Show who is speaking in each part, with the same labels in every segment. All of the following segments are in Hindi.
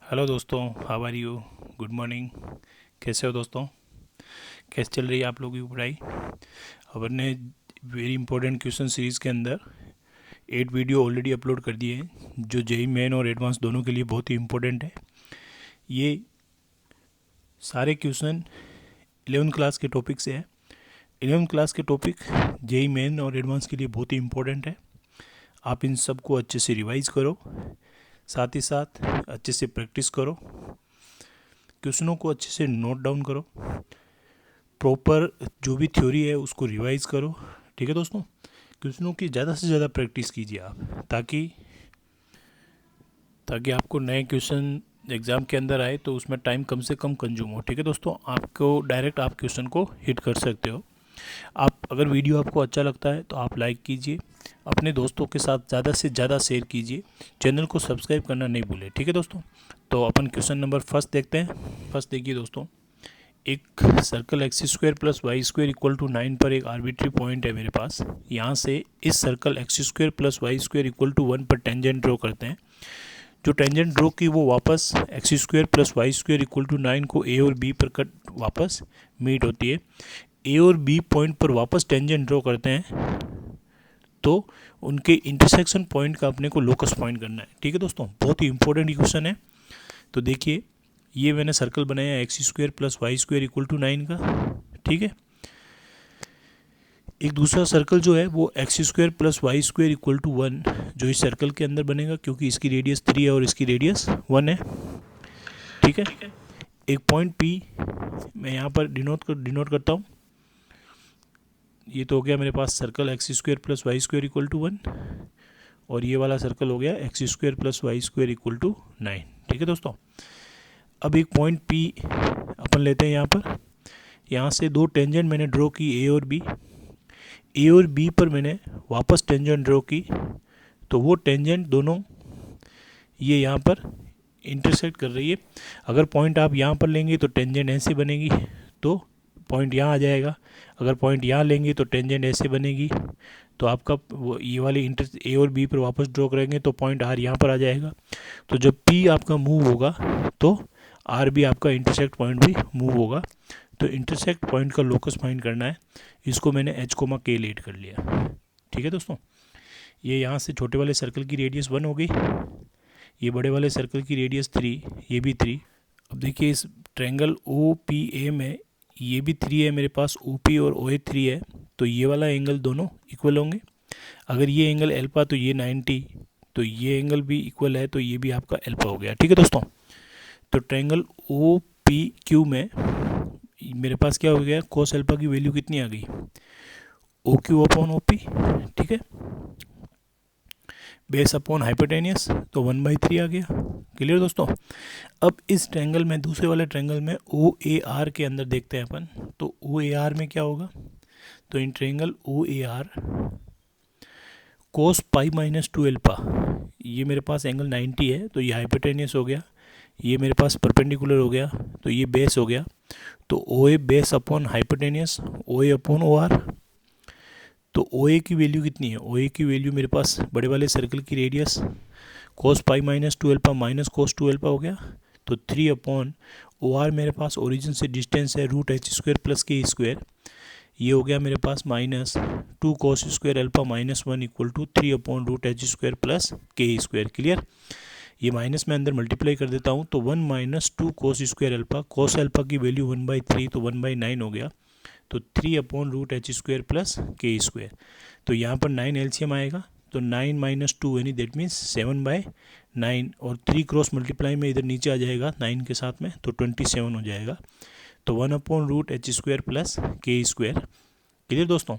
Speaker 1: हेलो दोस्तों, how are you? Good morning. कैसे हो दोस्तों? कैसे चल रही है आप लोगों की पढ़ाई? अपन ने वेरी इंपॉर्टेंट क्वेश्चन सीरीज़ के अंदर 8 वीडियो ऑलरेडी अपलोड कर दिए हैं, जो जेई मेन और एडवांस दोनों के लिए बहुत ही इंपॉर्टेंट है। ये सारे क्वेश्चन 11th क्लास के टॉपिक से है। 11th क्लास के टॉपिक जेई मेन और एडवांस के लिए बहुत ही इंपॉर्टेंट है। आप इन सब को अच्छे से रिवाइज करो, साथ ही साथ अच्छे से प्रैक्टिस करो, क्वेश्चनों को अच्छे से नोट डाउन करो, प्रॉपर जो भी थ्योरी है उसको रिवाइज करो। ठीक है दोस्तों, क्वेश्चनों की ज़्यादा से ज़्यादा प्रैक्टिस कीजिए आप, ताकि ताकि आपको नए क्वेश्चन एग्ज़ाम के अंदर आए तो उसमें टाइम कम से कम कंज्यूम हो। ठीक है दोस्तों, आपको डायरेक्ट आप क्वेश्चन को हिट कर सकते हो। आप अगर वीडियो आपको अच्छा लगता है तो आप लाइक कीजिए, अपने दोस्तों के साथ ज़्यादा से ज़्यादा शेयर कीजिए, चैनल को सब्सक्राइब करना नहीं भूलें। ठीक है दोस्तों, तो अपन क्वेश्चन नंबर फर्स्ट देखते हैं। फर्स्ट देखिए दोस्तों, एक circle x square plus y square equal to 9 पर एक आर्बिट्री पॉइंट है मेरे पास। यहाँ से इस circle x square plus y square equal to 1 पर टेंजेंट ड्रॉ करते हैं। जो टेंजेंट ड्रॉ की वो वापस x square plus y square equal to 9 को ए और बी पर कट वापस मीट होती है। ए और बी पॉइंट पर वापस टेंजेंट ड्रॉ करते हैं तो उनके इंटरसेक्शन पॉइंट का अपने को लोकस पॉइंट करना है। ठीक है दोस्तों, बहुत ही इंपॉर्टेंट क्वेश्चन है। तो देखिए, ये मैंने सर्कल बनाया x square plus y square equal to 9 का। ठीक है, एक दूसरा सर्कल जो है वो x square plus y square equal to 1 जो इस सर्कल के अंदर बनेगा, क्योंकि इसकी रेडियस 3 है और इसकी रेडियस 1 है। ठीक है, एक पॉइंट पी मैं यहाँ पर डिनोट करता हूँ। ये तो हो गया मेरे पास circle x square plus y square equal to 1, और ये वाला सर्कल हो गया x square plus y square equal to 9। ठीक है दोस्तों, अब एक पॉइंट पी अपन लेते हैं यहाँ पर। यहाँ से दो टेंजेंट मैंने ड्रॉ की, ए और बी। ए और बी पर मैंने वापस टेंजेंट ड्रॉ की, तो वो टेंजेंट दोनों ये यहाँ पर इंटरसेक्ट कर रही है। अगर पॉइंट आप यहाँ पर लेंगे तो टेंजेंट ऐसे बनेगी, तो पॉइंट यहाँ आ जाएगा। अगर पॉइंट यहाँ लेंगे तो टेंजेंट ऐसे बनेगी, तो आपका वो ये वाली ए और बी पर वापस ड्रॉ करेंगे तो पॉइंट आर यहाँ पर आ जाएगा। तो जब पी आपका मूव होगा तो आर भी आपका इंटरसेक्ट पॉइंट भी मूव होगा। तो इंटरसेक्ट पॉइंट का लोकस फाइंड करना है। इसको मैंने एच कोमा के लेट कर लिया। ठीक है दोस्तों, ये यहाँ से छोटे वाले सर्कल की रेडियस 1 हो गई, ये बड़े वाले सर्कल की रेडियस 3, ये भी 3। अब देखिए, इस ट्रायंगल ओ पी ए में ये भी 3 है मेरे पास, ओ पी और ओ ए 3 है, तो ये वाला एंगल दोनों इक्वल होंगे। अगर ये एंगल एल्फा तो ये 90, तो ये एंगल भी इक्वल है, तो ये भी आपका एल्फा हो गया। ठीक है दोस्तों, तो ट्रायंगल ओ पी क्यू में मेरे पास क्या हो गया, कोस एल्फा की वैल्यू कितनी आ गई, O Q upon O P. ठीक है, बेस अपॉन हाइपोटेनियस, तो 1/3 आ गया। क्लियर दोस्तों, अब इस ट्रायंगल में, दूसरे वाले ट्रायंगल में ओ ए आर के अंदर देखते हैं अपन, तो ओ ए आर में क्या होगा। तो in triangle O A R cos pi minus 2 alpha, ये मेरे पास एंगल 90 है, तो ये हाइपोटेनियस हो गया, ये मेरे पास परपेंडिकुलर हो गया, तो ये बेस हो गया। तो ओ ए base upon hypotenuse, O A upon O are. तो ओ ए की वैल्यू कितनी है, ओ ए की वैल्यू मेरे पास बड़े वाले सर्कल की radius cos pi minus 2 alpha minus cos 2 alpha हो गया, तो 3 अपॉन ओ आर मेरे पास ओरिजिन से डिस्टेंस है root H square plus K square, ये हो गया मेरे पास minus 2 cos square alpha minus 1 equal to 3 upon root H square plus K square. Clear, ये माइनस में अंदर मल्टीप्लाई कर देता हूँ, तो 1 minus 2 cos square alpha, cos alpha की वैल्यू 1/3, तो 1/9 हो गया, तो 3 upon root H square plus K square. तो यहाँ पर 9 एलसीएम आएगा, तो 9 माइनस 2 यानी दैट मीन्स 7/9, और 3 क्रॉस मल्टीप्लाई में इधर नीचे आ जाएगा 9 के साथ में, तो 27 हो जाएगा। तो 1 upon root H square plus K square. Clear दोस्तों,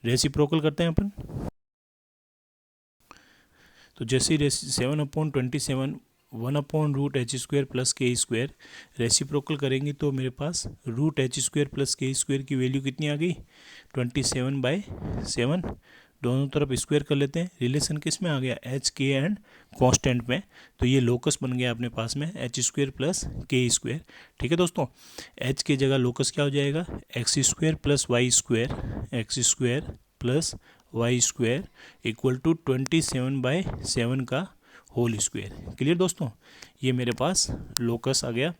Speaker 1: रेसिप्रोकल करते हैं अपन। तो जैसे ही 7/27 1 upon root H square plus K square reciprocal करेंगे, तो मेरे पास root H square plus K square की वैल्यू कितनी आ गई, 27/7। दोनों तरफ स्क्वायर कर लेते हैं। रिलेशन किस में आ गया, एच के एंड कांस्टेंट में, तो ये लोकस बन गया अपने पास में H square plus K square. ठीक है दोस्तों, एच की जगह लोकस क्या हो जाएगा, x square plus y square, x square plus y square equal to 27/7 का होल स्क्वायर। क्लियर दोस्तों, ये मेरे पास लोकस आ गया।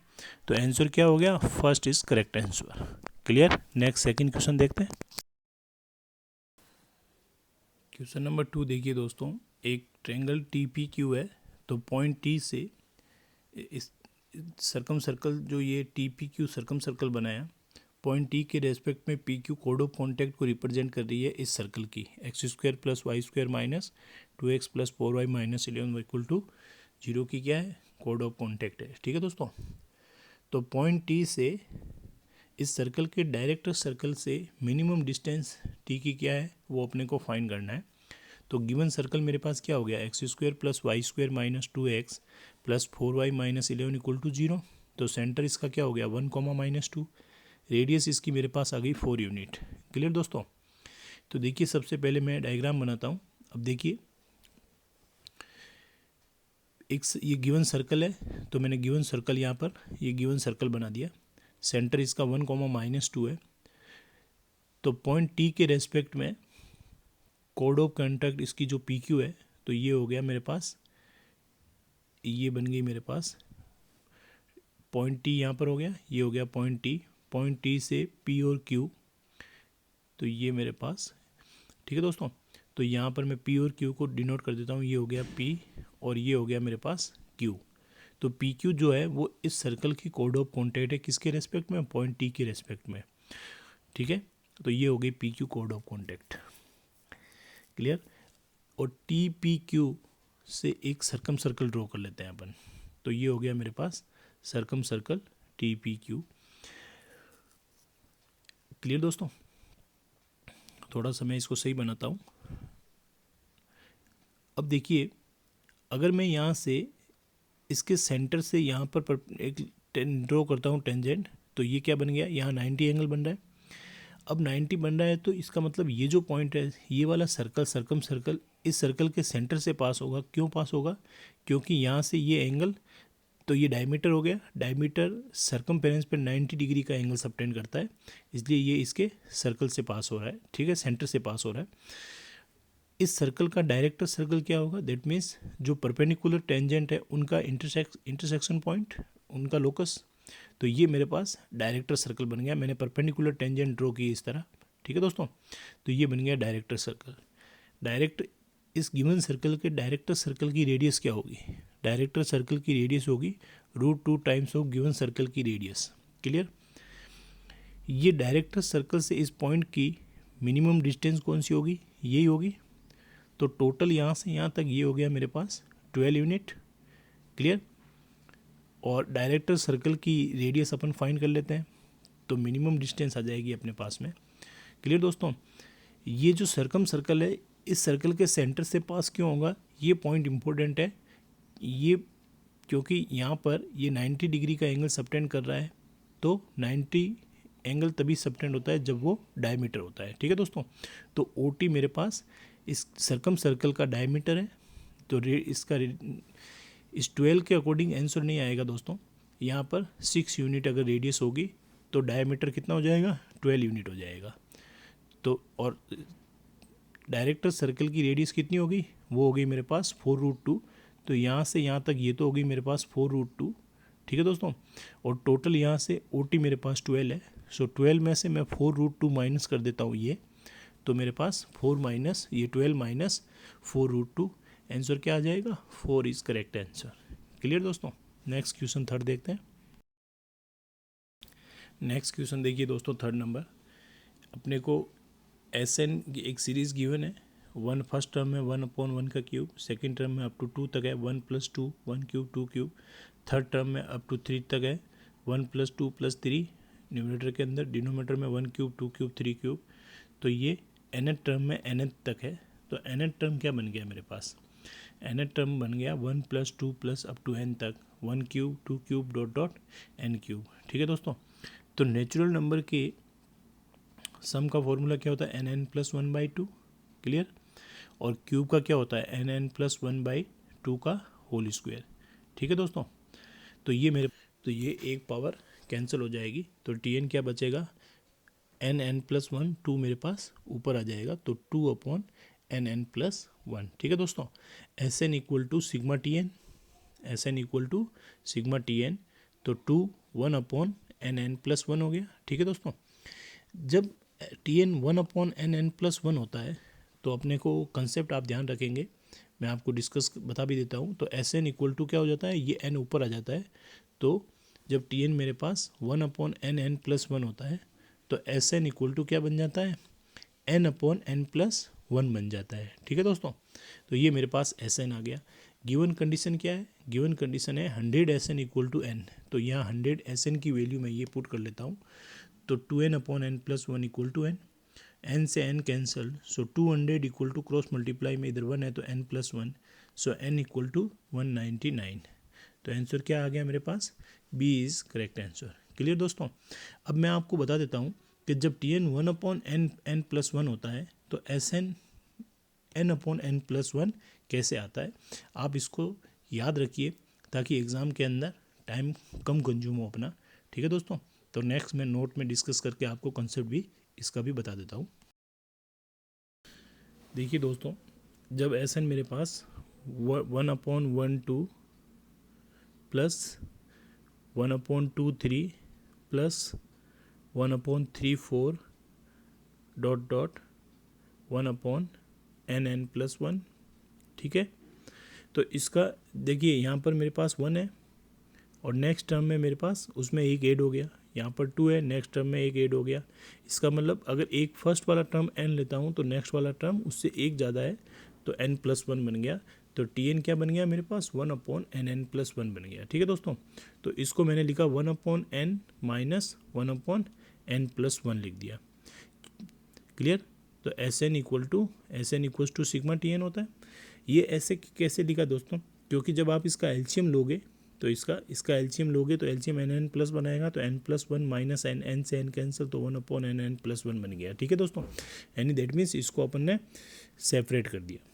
Speaker 1: तो आंसर क्या हो गया, first is correct answer. Clear. Next second question देखते हैं। क्वेश्चन नंबर 2 देखिए दोस्तों, एक ट्रायंगल टी पी क्यू है। तो पॉइंट टी से इस सर्कम सर्कल, जो ये T P Q circumcircle बनाया, पॉइंट टी के रेस्पेक्ट में पी क्यू कोड ऑफ कॉन्टैक्ट को रिप्रेजेंट कर रही है इस सर्कल की, x square plus y square minus 2x plus 4y minus 11 equal to 0 की क्या है, कोड ऑफ कॉन्टैक्ट है। ठीक है दोस्तों, तो पॉइंट टी से इस सर्कल के डायरेक्ट सर्कल से मिनिमम डिस्टेंस टी की क्या है, वो अपने को फाइंड करना है। तो गिवन सर्कल मेरे पास क्या हो गया, x square plus y square minus 2x plus 4y minus 11 equal to 0। तो सेंटर इसका क्या हो गया 1 कॉमा माइनस 2। रेडियस इसकी मेरे पास आ गई 4 यूनिट। क्लियर दोस्तों। तो देखिए सबसे पहले मैं डायग्राम बनाता हूँ। अब देखिए एक ये गिवन सर्कल है, तो मैंने गिवन सर्कल यहाँ पर ये गिवन सर्कल बना दिया। सेंटर इसका 1 कॉमा माइनस 2 है। तो पॉइंट टी के रेस्पेक्ट में कोड ऑफ कॉन्टैक्ट इसकी जो पी क्यू है, तो ये हो गया मेरे पास, ये बन गई मेरे पास पॉइंट टी, यहाँ पर हो गया, ये हो गया पॉइंट टी। पॉइंट टी से पी और क्यू, तो ये मेरे पास, ठीक है दोस्तों। तो यहाँ पर मैं पी और क्यू को डिनोट कर देता हूँ, ये हो गया पी और ये हो गया मेरे पास क्यू। तो पी क्यू जो है वो इस सर्कल की कोड ऑफ कॉन्टैक्ट है, किसके रेस्पेक्ट में, पॉइंट टी के रेस्पेक्ट में। ठीक है, तो ये हो गई पी क्यू कोड ऑफ कॉन्टैक्ट। क्लियर। और टी पी क्यू से एक सर्कम सर्कल ड्रॉ कर लेते हैं अपन। तो ये हो गया मेरे पास circum circle T P Q. Clear दोस्तों, थोड़ा सा मैं इसको सही बनाता हूँ। अब देखिए अगर मैं यहाँ से इसके सेंटर से यहाँ पर एक ड्रॉ करता हूँ टेंजेंट, तो ये क्या बन गया, यहाँ 90 एंगल बन रहा है। अब 90 बन रहा है तो इसका मतलब ये जो पॉइंट है, ये वाला सर्कल सर्कम सर्कल इस सर्कल के सेंटर से पास होगा। क्यों पास होगा, क्योंकि यहाँ से ये एंगल, तो ये डायमीटर हो गया, डायमीटर सर्कमफेरेंस पे 90 डिग्री का एंगल सबटेंड करता है, इसलिए ये इसके सर्कल से पास हो रहा है। ठीक है, सेंटर से पास हो रहा है। इस सर्कल का डायरेक्टर सर्कल क्या होगा, दैट मीन्स जो परपेंडिकुलर टेंजेंट है उनका इंटरसेक्शन पॉइंट, उनका लोकस। तो ये मेरे पास डायरेक्टर सर्कल बन गया। मैंने परपेंडिकुलर टेंजेंट ड्रॉ की इस तरह। ठीक है दोस्तों, तो ये बन गया डायरेक्टर सर्कल। डायरेक्ट इस गिवन सर्कल के डायरेक्टर सर्कल की रेडियस क्या होगी, डायरेक्टर सर्कल की रेडियस होगी √2 टाइम्स ऑफ गिवन सर्कल की रेडियस। क्लियर। ये डायरेक्टर सर्कल से इस पॉइंट की मिनिमम डिस्टेंस कौन सी होगी, यही होगी। तो टोटल यहाँ से यहाँ तक ये हो गया मेरे पास 12 यूनिट। क्लियर। और डायरेक्टर सर्कल की रेडियस अपन फाइंड कर लेते हैं, तो मिनिमम डिस्टेंस आ जाएगी अपने पास में। क्लियर दोस्तों, ये जो सर्कम सर्कल है इस सर्कल के सेंटर से पास क्यों होगा, ये पॉइंट इंपॉर्टेंट है। ये क्योंकि यहाँ पर ये 90 डिग्री का एंगल सबटेंड कर रहा है, तो 90 एंगल तभी सबटेंड होता है जब वो डायमीटर होता है। ठीक है दोस्तों, तो ओ टी मेरे पास इस सर्कम सर्कल का डायमीटर है। तो इसका इस 12 के अकॉर्डिंग आंसर नहीं आएगा दोस्तों। यहाँ पर 6 यूनिट अगर रेडियस होगी तो डायमीटर कितना हो जाएगा, 12 यूनिट हो जाएगा। तो और डायरेक्टर सर्कल की रेडियस कितनी होगी, वो हो गई मेरे पास 4√2। तो यहाँ से यहाँ तक ये तो हो गई मेरे पास 4√2। ठीक है दोस्तों, और टोटल यहाँ से ओ टी मेरे पास 12 है। सो 12 में से मैं 4√2 माइनस कर देता हूँ ये, तो मेरे पास 4 माइनस ये 12 माइनस 4√2, आंसर क्या आ जाएगा, 4 इज करेक्ट आंसर। क्लियर दोस्तों। नेक्स्ट क्वेश्चन थर्ड देखते हैं। नेक्स्ट क्वेश्चन देखिए दोस्तों, थर्ड नंबर अपने को एस एन एक सीरीज़ गिवन है। 1 फर्स्ट टर्म में 1/1 का क्यूब, सेकेंड टर्म में अप टू 2 तक है 1 + 2 1 क्यूब 2 क्यूब, थर्ड टर्म में अप टू 3 तक है 1 + 2 + 3 न्यूमरेटर के अंदर, डिनोमीटर में 1 क्यूब 2 क्यूब 3 क्यूब। तो ये nth टर्म में nth तक है। तो nth टर्म क्या बन गया मेरे पास, nth टर्म बन गया 1 + 2 + अप टू n तक 1 cube 2 cube dot n cube. ठीक है दोस्तों, तो नेचुरल नंबर के सम का फॉर्मूला क्या होता है, nn + 1/2। क्लियर। और क्यूब का क्या होता है, nn + 1/2 का होल स्क्वायर। ठीक है दोस्तों, तो ये एक पावर कैंसिल हो जाएगी, तो tn क्या बचेगा, nn + 1 2 मेरे पास ऊपर आ जाएगा, तो 2/n N N plus one. ठीक है दोस्तों, S n equal to sigma T n, S n equal to sigma T n, तो 2 1/n n प्लस वन हो गया। ठीक है दोस्तों, जब T n 1/n n plus one होता है तो अपने को कंसेप्ट आप ध्यान रखेंगे, मैं आपको डिस्कस बता भी देता हूँ। तो एस एन इक्वल टू क्या हो जाता है, ये एन ऊपर आ जाता है। तो जब टी एन मेरे पास 1/n n प्लस वन होता है तो एस एन इक्वल टू क्या बन जाता है, n/n प्लस वन बन जाता है। ठीक है दोस्तों, तो ये मेरे पास एस एन आ गया। गिवन कंडीशन क्या है, गिवन कंडीशन है 100 S n equal to n. तो यहाँ 100 एस एन की वैल्यू मैं ये पुट कर लेता हूँ, तो 2n/n plus one equal to N, N से N cancel, so 200 equal to cross multiply में इधर वन है तो n plus one, so n equal to 199। तो आंसर क्या आ गया मेरे पास, B is correct answer. Clear दोस्तों, अब मैं आपको बता देता हूँ कि जब T n 1/n plus one होता है तो S N n/n plus one कैसे आता है, आप इसको याद रखिए ताकि एग्ज़ाम के अंदर टाइम कम कंज्यूम हो अपना। ठीक है दोस्तों, तो नेक्स्ट मैं नोट में डिस्कस करके आपको कॉन्सेप्ट भी इसका भी बता देता हूँ। देखिए दोस्तों, जब एस एन मेरे पास 1/12 plus 1/23 plus 1/34 dot dot 1/n plus one. ठीक है, तो इसका देखिए यहाँ पर मेरे पास वन है और नेक्स्ट टर्म में मेरे पास उसमें एक ऐड हो गया, यहाँ पर टू है, नेक्स्ट टर्म में एक ऐड हो गया। इसका मतलब अगर एक फर्स्ट वाला टर्म n लेता हूँ तो नेक्स्ट वाला टर्म उससे एक ज़्यादा है तो n प्लस वन बन गया। तो टी एन क्या बन गया मेरे पास, 1/n प्लस वन बन गया। ठीक है दोस्तों, तो इसको मैंने लिखा 1/n minus 1/n plus one लिख दिया। क्लियर, तो S n equal to sigma T n होता है। ये ऐसे कैसे लिखा दोस्तों, क्योंकि जब आप इसका एलसीएम लोगे तो इसका एलसीएम लोगे तो एलसीएम एन एन प्लस बनाएगा, तो n plus one minus n, N से एन कैंसिल, तो 1/n प्लस वन बन गया। ठीक है दोस्तों, यानी दैट मीन्स इसको अपन ने सेपरेट कर दिया।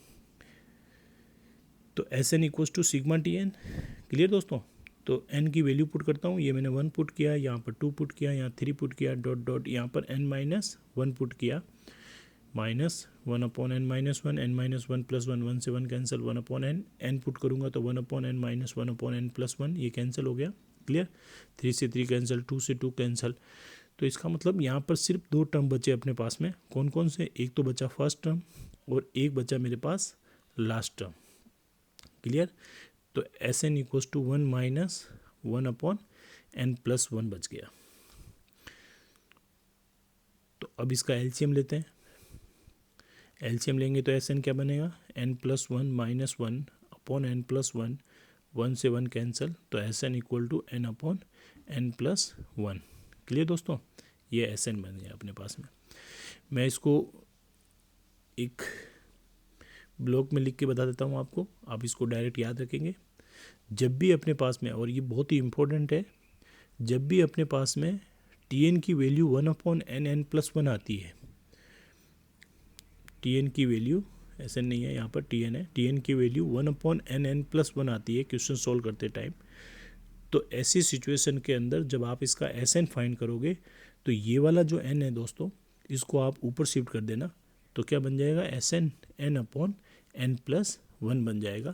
Speaker 1: तो S n equals to sigma T n. Clear दोस्तों, तो एन की वैल्यू पुट करता हूँ, ये मैंने वन पुट किया, यहाँ पर टू पुट किया, यहाँ थ्री पुट किया, डॉट डॉट यहाँ पर एन माइनस वन पुट किया, minus 1/n minus one, n minus one plus one, one से one cancel, 1/n, n put करूँगा तो 1/n minus 1/n plus one, ये कैंसिल हो गया। क्लियर, 3 से 3 कैंसिल, 2 से 2 कैंसिल। तो इसका मतलब यहाँ पर सिर्फ दो टर्म बचे अपने पास में, कौन कौन से, एक तो बचा फर्स्ट टर्म और एक बचा मेरे पास लास्ट टर्म। क्लियर, तो S n equals to 1 minus 1/n plus one बच गया। तो अब इसका एलसीएम लेते हैं, एलसीएम लेंगे तो एस एन क्या बनेगा, n plus one minus 1/n plus one, one से वन कैंसिल, तो S n equal to n/n plus one. Clear दोस्तों, ये एस एन बन गया अपने पास में। मैं इसको एक ब्लॉक में लिख के बता देता हूँ आपको, आप इसको डायरेक्ट याद रखेंगे। जब भी अपने पास में, और ये बहुत ही इंपॉर्टेंट है, जब भी अपने पास में टी एन की वैल्यू 1/n प्लस वन आती है, टी एन की वैल्यू, एस एन नहीं है यहाँ पर, टी एन है, टी एन की वैल्यू 1/n प्लस वन आती है क्वेश्चन सॉल्व करते टाइम, तो ऐसी सिचुएशन के अंदर जब आप इसका एस एन फाइंड करोगे तो ये वाला जो एन है दोस्तों, इसको आप ऊपर शिफ्ट कर देना, तो क्या बन जाएगा, S N n/n plus one बन जाएगा।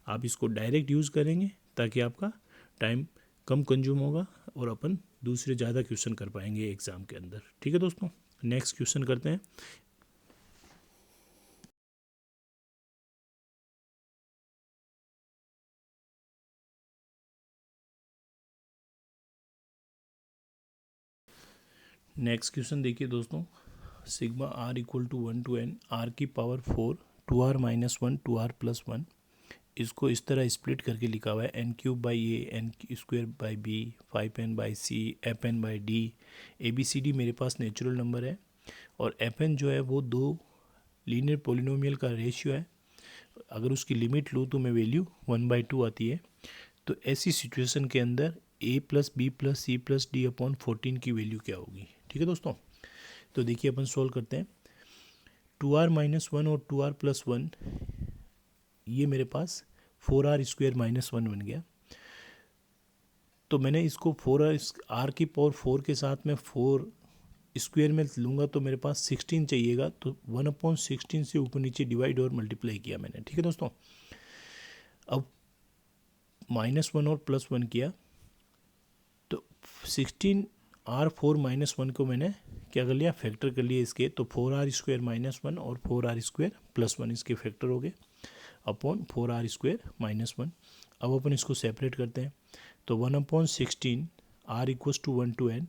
Speaker 1: आप इसको डायरेक्ट यूज़ करेंगे ताकि आपका टाइम कम कंज्यूम होगा और अपन दूसरे ज़्यादा क्वेश्चन कर पाएंगे एग्ज़ाम के अंदर। ठीक है दोस्तों, नेक्स्ट क्वेश्चन करते हैं। नेक्स्ट क्वेश्चन देखिए दोस्तों, sigma R equal to 1 to n, R की power 4, 2r minus one, 2r plus one, इसको इस तरह स्प्लिट करके लिखा हुआ है, n cube by A, N square by B, 5n by C, F N by D. A B C D मेरे पास नेचुरल नंबर है और एफ एन जो है वो दो लीनियर पोलिनोमियल का रेशियो है। अगर उसकी लिमिट लूँ तो मैं वैल्यू 1/2 आती है। तो ऐसी सिचुएशन के अंदर a plus b plus c plus d upon 14 की वैल्यू क्या होगी। ठीक है दोस्तों, तो देखिए अपन सोल्व करते हैं। 2r माइनस वन और 2r प्लस वन, ये मेरे पास 4r स्क्वेयर माइनस वन बन गया। तो मैंने इसको 4r की पावर 4 के साथ में 4 स्क्वायर में लूँगा तो मेरे पास 16 चाहिएगा, तो 1/16 से ऊपर नीचे डिवाइड और मल्टीप्लाई किया मैंने। ठीक है दोस्तों, अब -1 और +1 किया तो 16R4 - 1 को मैंने क्या कर लिया, फैक्टर कर लिया इसके, तो 4R² -1 और 4R² +1 इसके फैक्टर हो गए अपॉन 4R² -1। अब अपन इसको सेपरेट करते हैं, तो 1/16 R = 1 to n,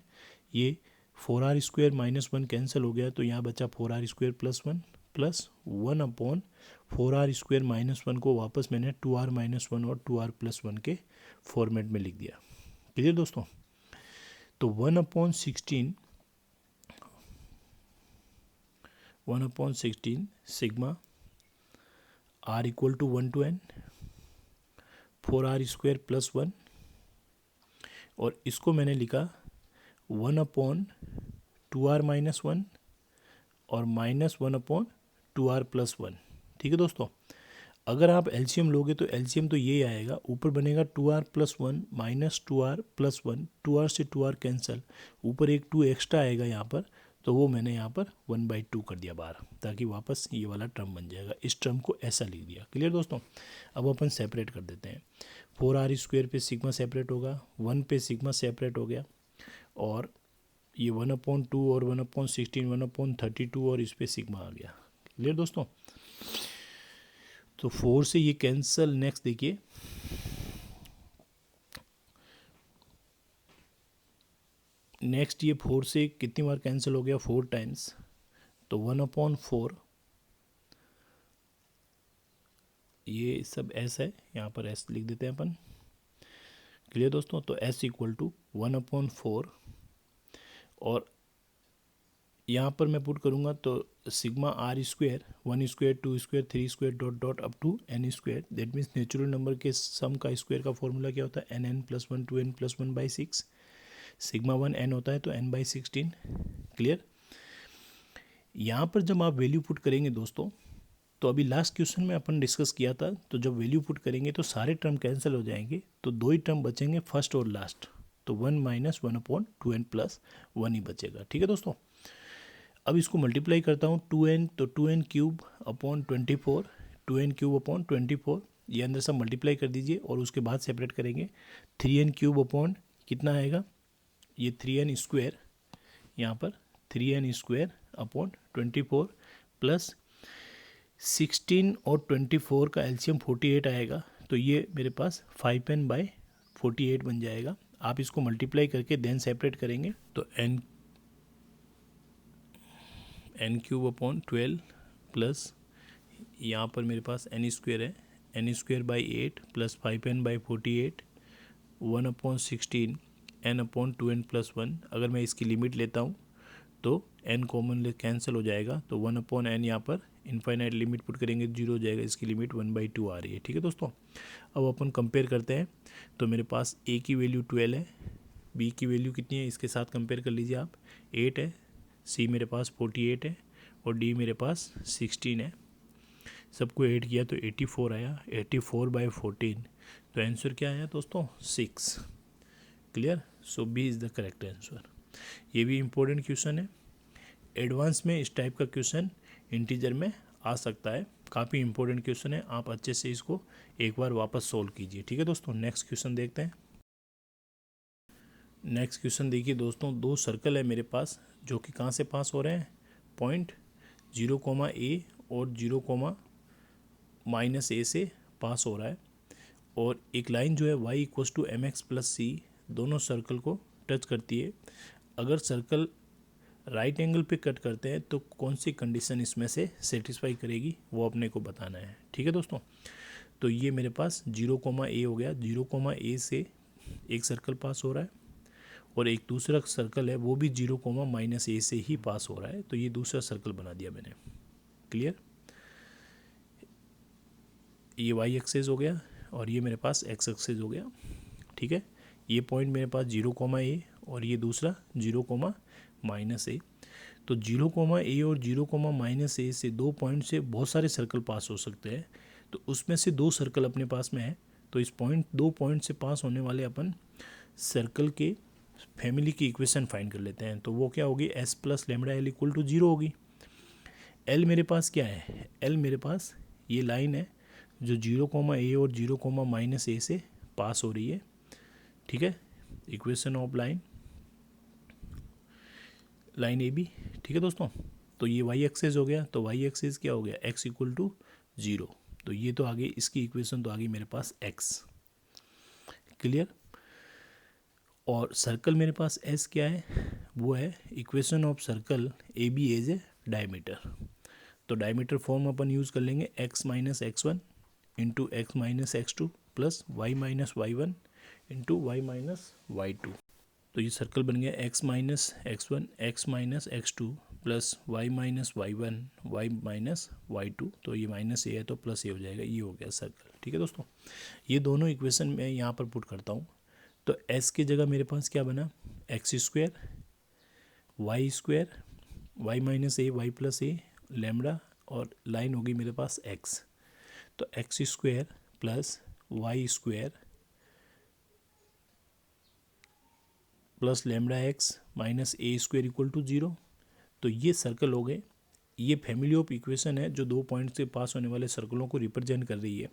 Speaker 1: ये 4R² -1 कैंसिल हो गया, तो यहाँ बचा 4R² +1 प्लस 1/4R² -1 को वापस मैंने 2R - 1 और 2R + 1 के फॉर्मेट में लिख दिया। क्लियर दोस्तों, तो 1/16 sigma R = 1 to n 4R² +1, और इसको मैंने लिखा 1/2R - 1 और -1/2R + 1। ठीक है दोस्तों, अगर आप एलसीएम लोगे तो एलसीएम तो ये आएगा, ऊपर बनेगा 2R + 1 -2R + 1, 2R से 2R कैंसिल, ऊपर एक 2 एक्स्ट्रा आएगा यहाँ पर, तो वो मैंने यहाँ पर 1/2 कर दिया बाहर, ताकि वापस ये वाला टर्म बन जाएगा। इस टर्म को ऐसा लिख दिया। क्लियर दोस्तों, अब अपन सेपरेट कर देते हैं। 4R² पे सिग्मा सेपरेट होगा, 1 पे सिग्मा सेपरेट हो गया, और ये 1/2 और 1/16 1/32 और इस पे सिग्मा आ गया। क्लियर दोस्तों, तो 4 से ये कैंसिल। नेक्स्ट देखिए, नेक्स्ट ये 4 से कितनी बार कैंसिल हो गया, 4 टाइम्स, तो 1/4, ये सब एस है, यहाँ पर एस लिख देते हैं अपन। क्लियर दोस्तों, तो एस = 1/4, और यहाँ पर मैं पुट करूँगा तो sigma R² 1² 2² 3² dot dot up to n², that means natural number के सम का स्क्वायर का फॉर्मूला क्या होता है, nn + 1 2n + 1/6, सिग्मा 1 n होता है तो n/16। क्लियर, यहाँ पर जब आप वैल्यू पुट करेंगे दोस्तों, तो अभी लास्ट क्वेश्चन में अपन डिस्कस किया था, तो जब वैल्यू पुट करेंगे तो सारे टर्म कैंसिल हो जाएंगे, तो 2 ही टर्म बचेंगे, फर्स्ट और लास्ट, तो 1 - 1/2n + 1 ही बचेगा। ठीक है दोस्तों, अब इसको मल्टीप्लाई करता हूँ, 2n तो 2n³ / 24, 2n³ / 24, ये अंदर सब मल्टीप्लाई कर दीजिए, और उसके बाद सेपरेट करेंगे। 3n³ कितना आएगा, ये 3n², यहाँ पर 3n² / 24 प्लस 16 और 24 का एलसीएम 48 आएगा, तो ये मेरे पास 5n/48 बन जाएगा। आप इसको मल्टीप्लाई करके देन सेपरेट करेंगे, तो n³ / 12 प्लस यहाँ पर मेरे पास n² है, n²/8 प्लस 5n/48 1/16 n/2n + 1। अगर मैं इसकी लिमिट लेता हूँ तो n कॉमन कैंसिल हो जाएगा, तो 1/n यहाँ पर इनफाइनाइट लिमिट पुट करेंगे 0 हो जाएगा, इसकी लिमिट 1/2 आ रही है। ठीक है दोस्तों, अब अपन कंपेयर करते हैं, तो मेरे पास a की वैल्यू 12 है, b की वैल्यू कितनी है, इसके साथ कंपेयर कर लीजिए आप, 8 है, c मेरे पास 48 है, और d मेरे पास 16 है। सबको ऐड किया तो 84 आया, 84/14, तो आंसर क्या आया दोस्तों, 6। Clear, so B is the correct answer. ये भी इम्पोर्टेंट क्वेश्चन है, एडवांस में इस टाइप का क्वेश्चन इंटीजर में आ सकता है, काफ़ी इंपॉर्टेंट क्वेश्चन है, आप अच्छे से इसको एक बार वापस सोल्व कीजिए। ठीक है दोस्तों, नेक्स्ट क्वेश्चन देखते हैं। नेक्स्ट क्वेश्चन देखिए दोस्तों, 2 सर्कल है मेरे पास, जो कि कहाँ से पास हो रहे हैं, पॉइंट 0,a और 0,-a से पास हो रहा है, और एक लाइन जो है y = mx + c दोनों सर्कल को टच करती है। अगर सर्कल राइट एंगल पे कट करते हैं तो कौन सी कंडीशन इसमें से सेटिस्फाई करेगी, वो अपने को बताना है। ठीक है दोस्तों, तो ये मेरे पास 0,a हो गया, 0,a से एक सर्कल पास हो रहा है, और एक दूसरा सर्कल है वो भी 0,-a से ही पास हो रहा है, तो ये दूसरा सर्कल बना दिया मैंने। क्लियर, ये y एक्सेस हो गया, और ये मेरे पास x एक्सेस हो गया। ठीक है, ये पॉइंट मेरे पास 0,a और ये दूसरा 0,-a, तो 0,a और 0,-a से 2 पॉइंट से बहुत सारे सर्कल पास हो सकते हैं, तो उसमें से 2 सर्कल अपने पास में है, तो इस 2 पॉइंट से पास होने वाले अपन सर्कल के फैमिली की इक्वेशन फाइंड कर लेते हैं। तो वो क्या होगी, S plus lambda L equal to 0 होगी। एल मेरे पास क्या है, एल मेरे पास ये लाइन है जो 0, a और 0, -a से पास हो रही है, ठीक है। Equation of line A B, ठीक है दोस्तों। तो ये वाई एक्सेस हो गया, तो वाई एक्सेस क्या हो गया, x इक्वल टू 0। तो ये तो आगे इसकी इक्वेशन तो आ गई मेरे पास x, क्लियर। और सर्कल मेरे पास s क्या है, वो है equation of circle A B as a diameter. तो डायमीटर फॉर्म अपन यूज़ कर लेंगे x minus x1 into x minus x2 plus y minus y1 into y minus y2। तो ये सर्कल बन गया x minus x1 x minus x2 plus y minus y1 y minus y2। तो ये माइनस ए है तो प्लस ए हो जाएगा, ये हो गया सर्कल, ठीक है दोस्तों। ये दोनों इक्वेशन मैं यहाँ पर पुट करता हूँ। तो s की जगह मेरे पास क्या बना, x square y minus a y plus a lambda, और लाइन होगी मेरे पास x। तो x square plus y square plus lambda x minus a square equal to 0। तो ये सर्कल हो गए। ये फैमिली ऑफ इक्वेशन है जो 2 पॉइंट से पास होने वाले सर्कलों को रिप्रेजेंट कर रही है।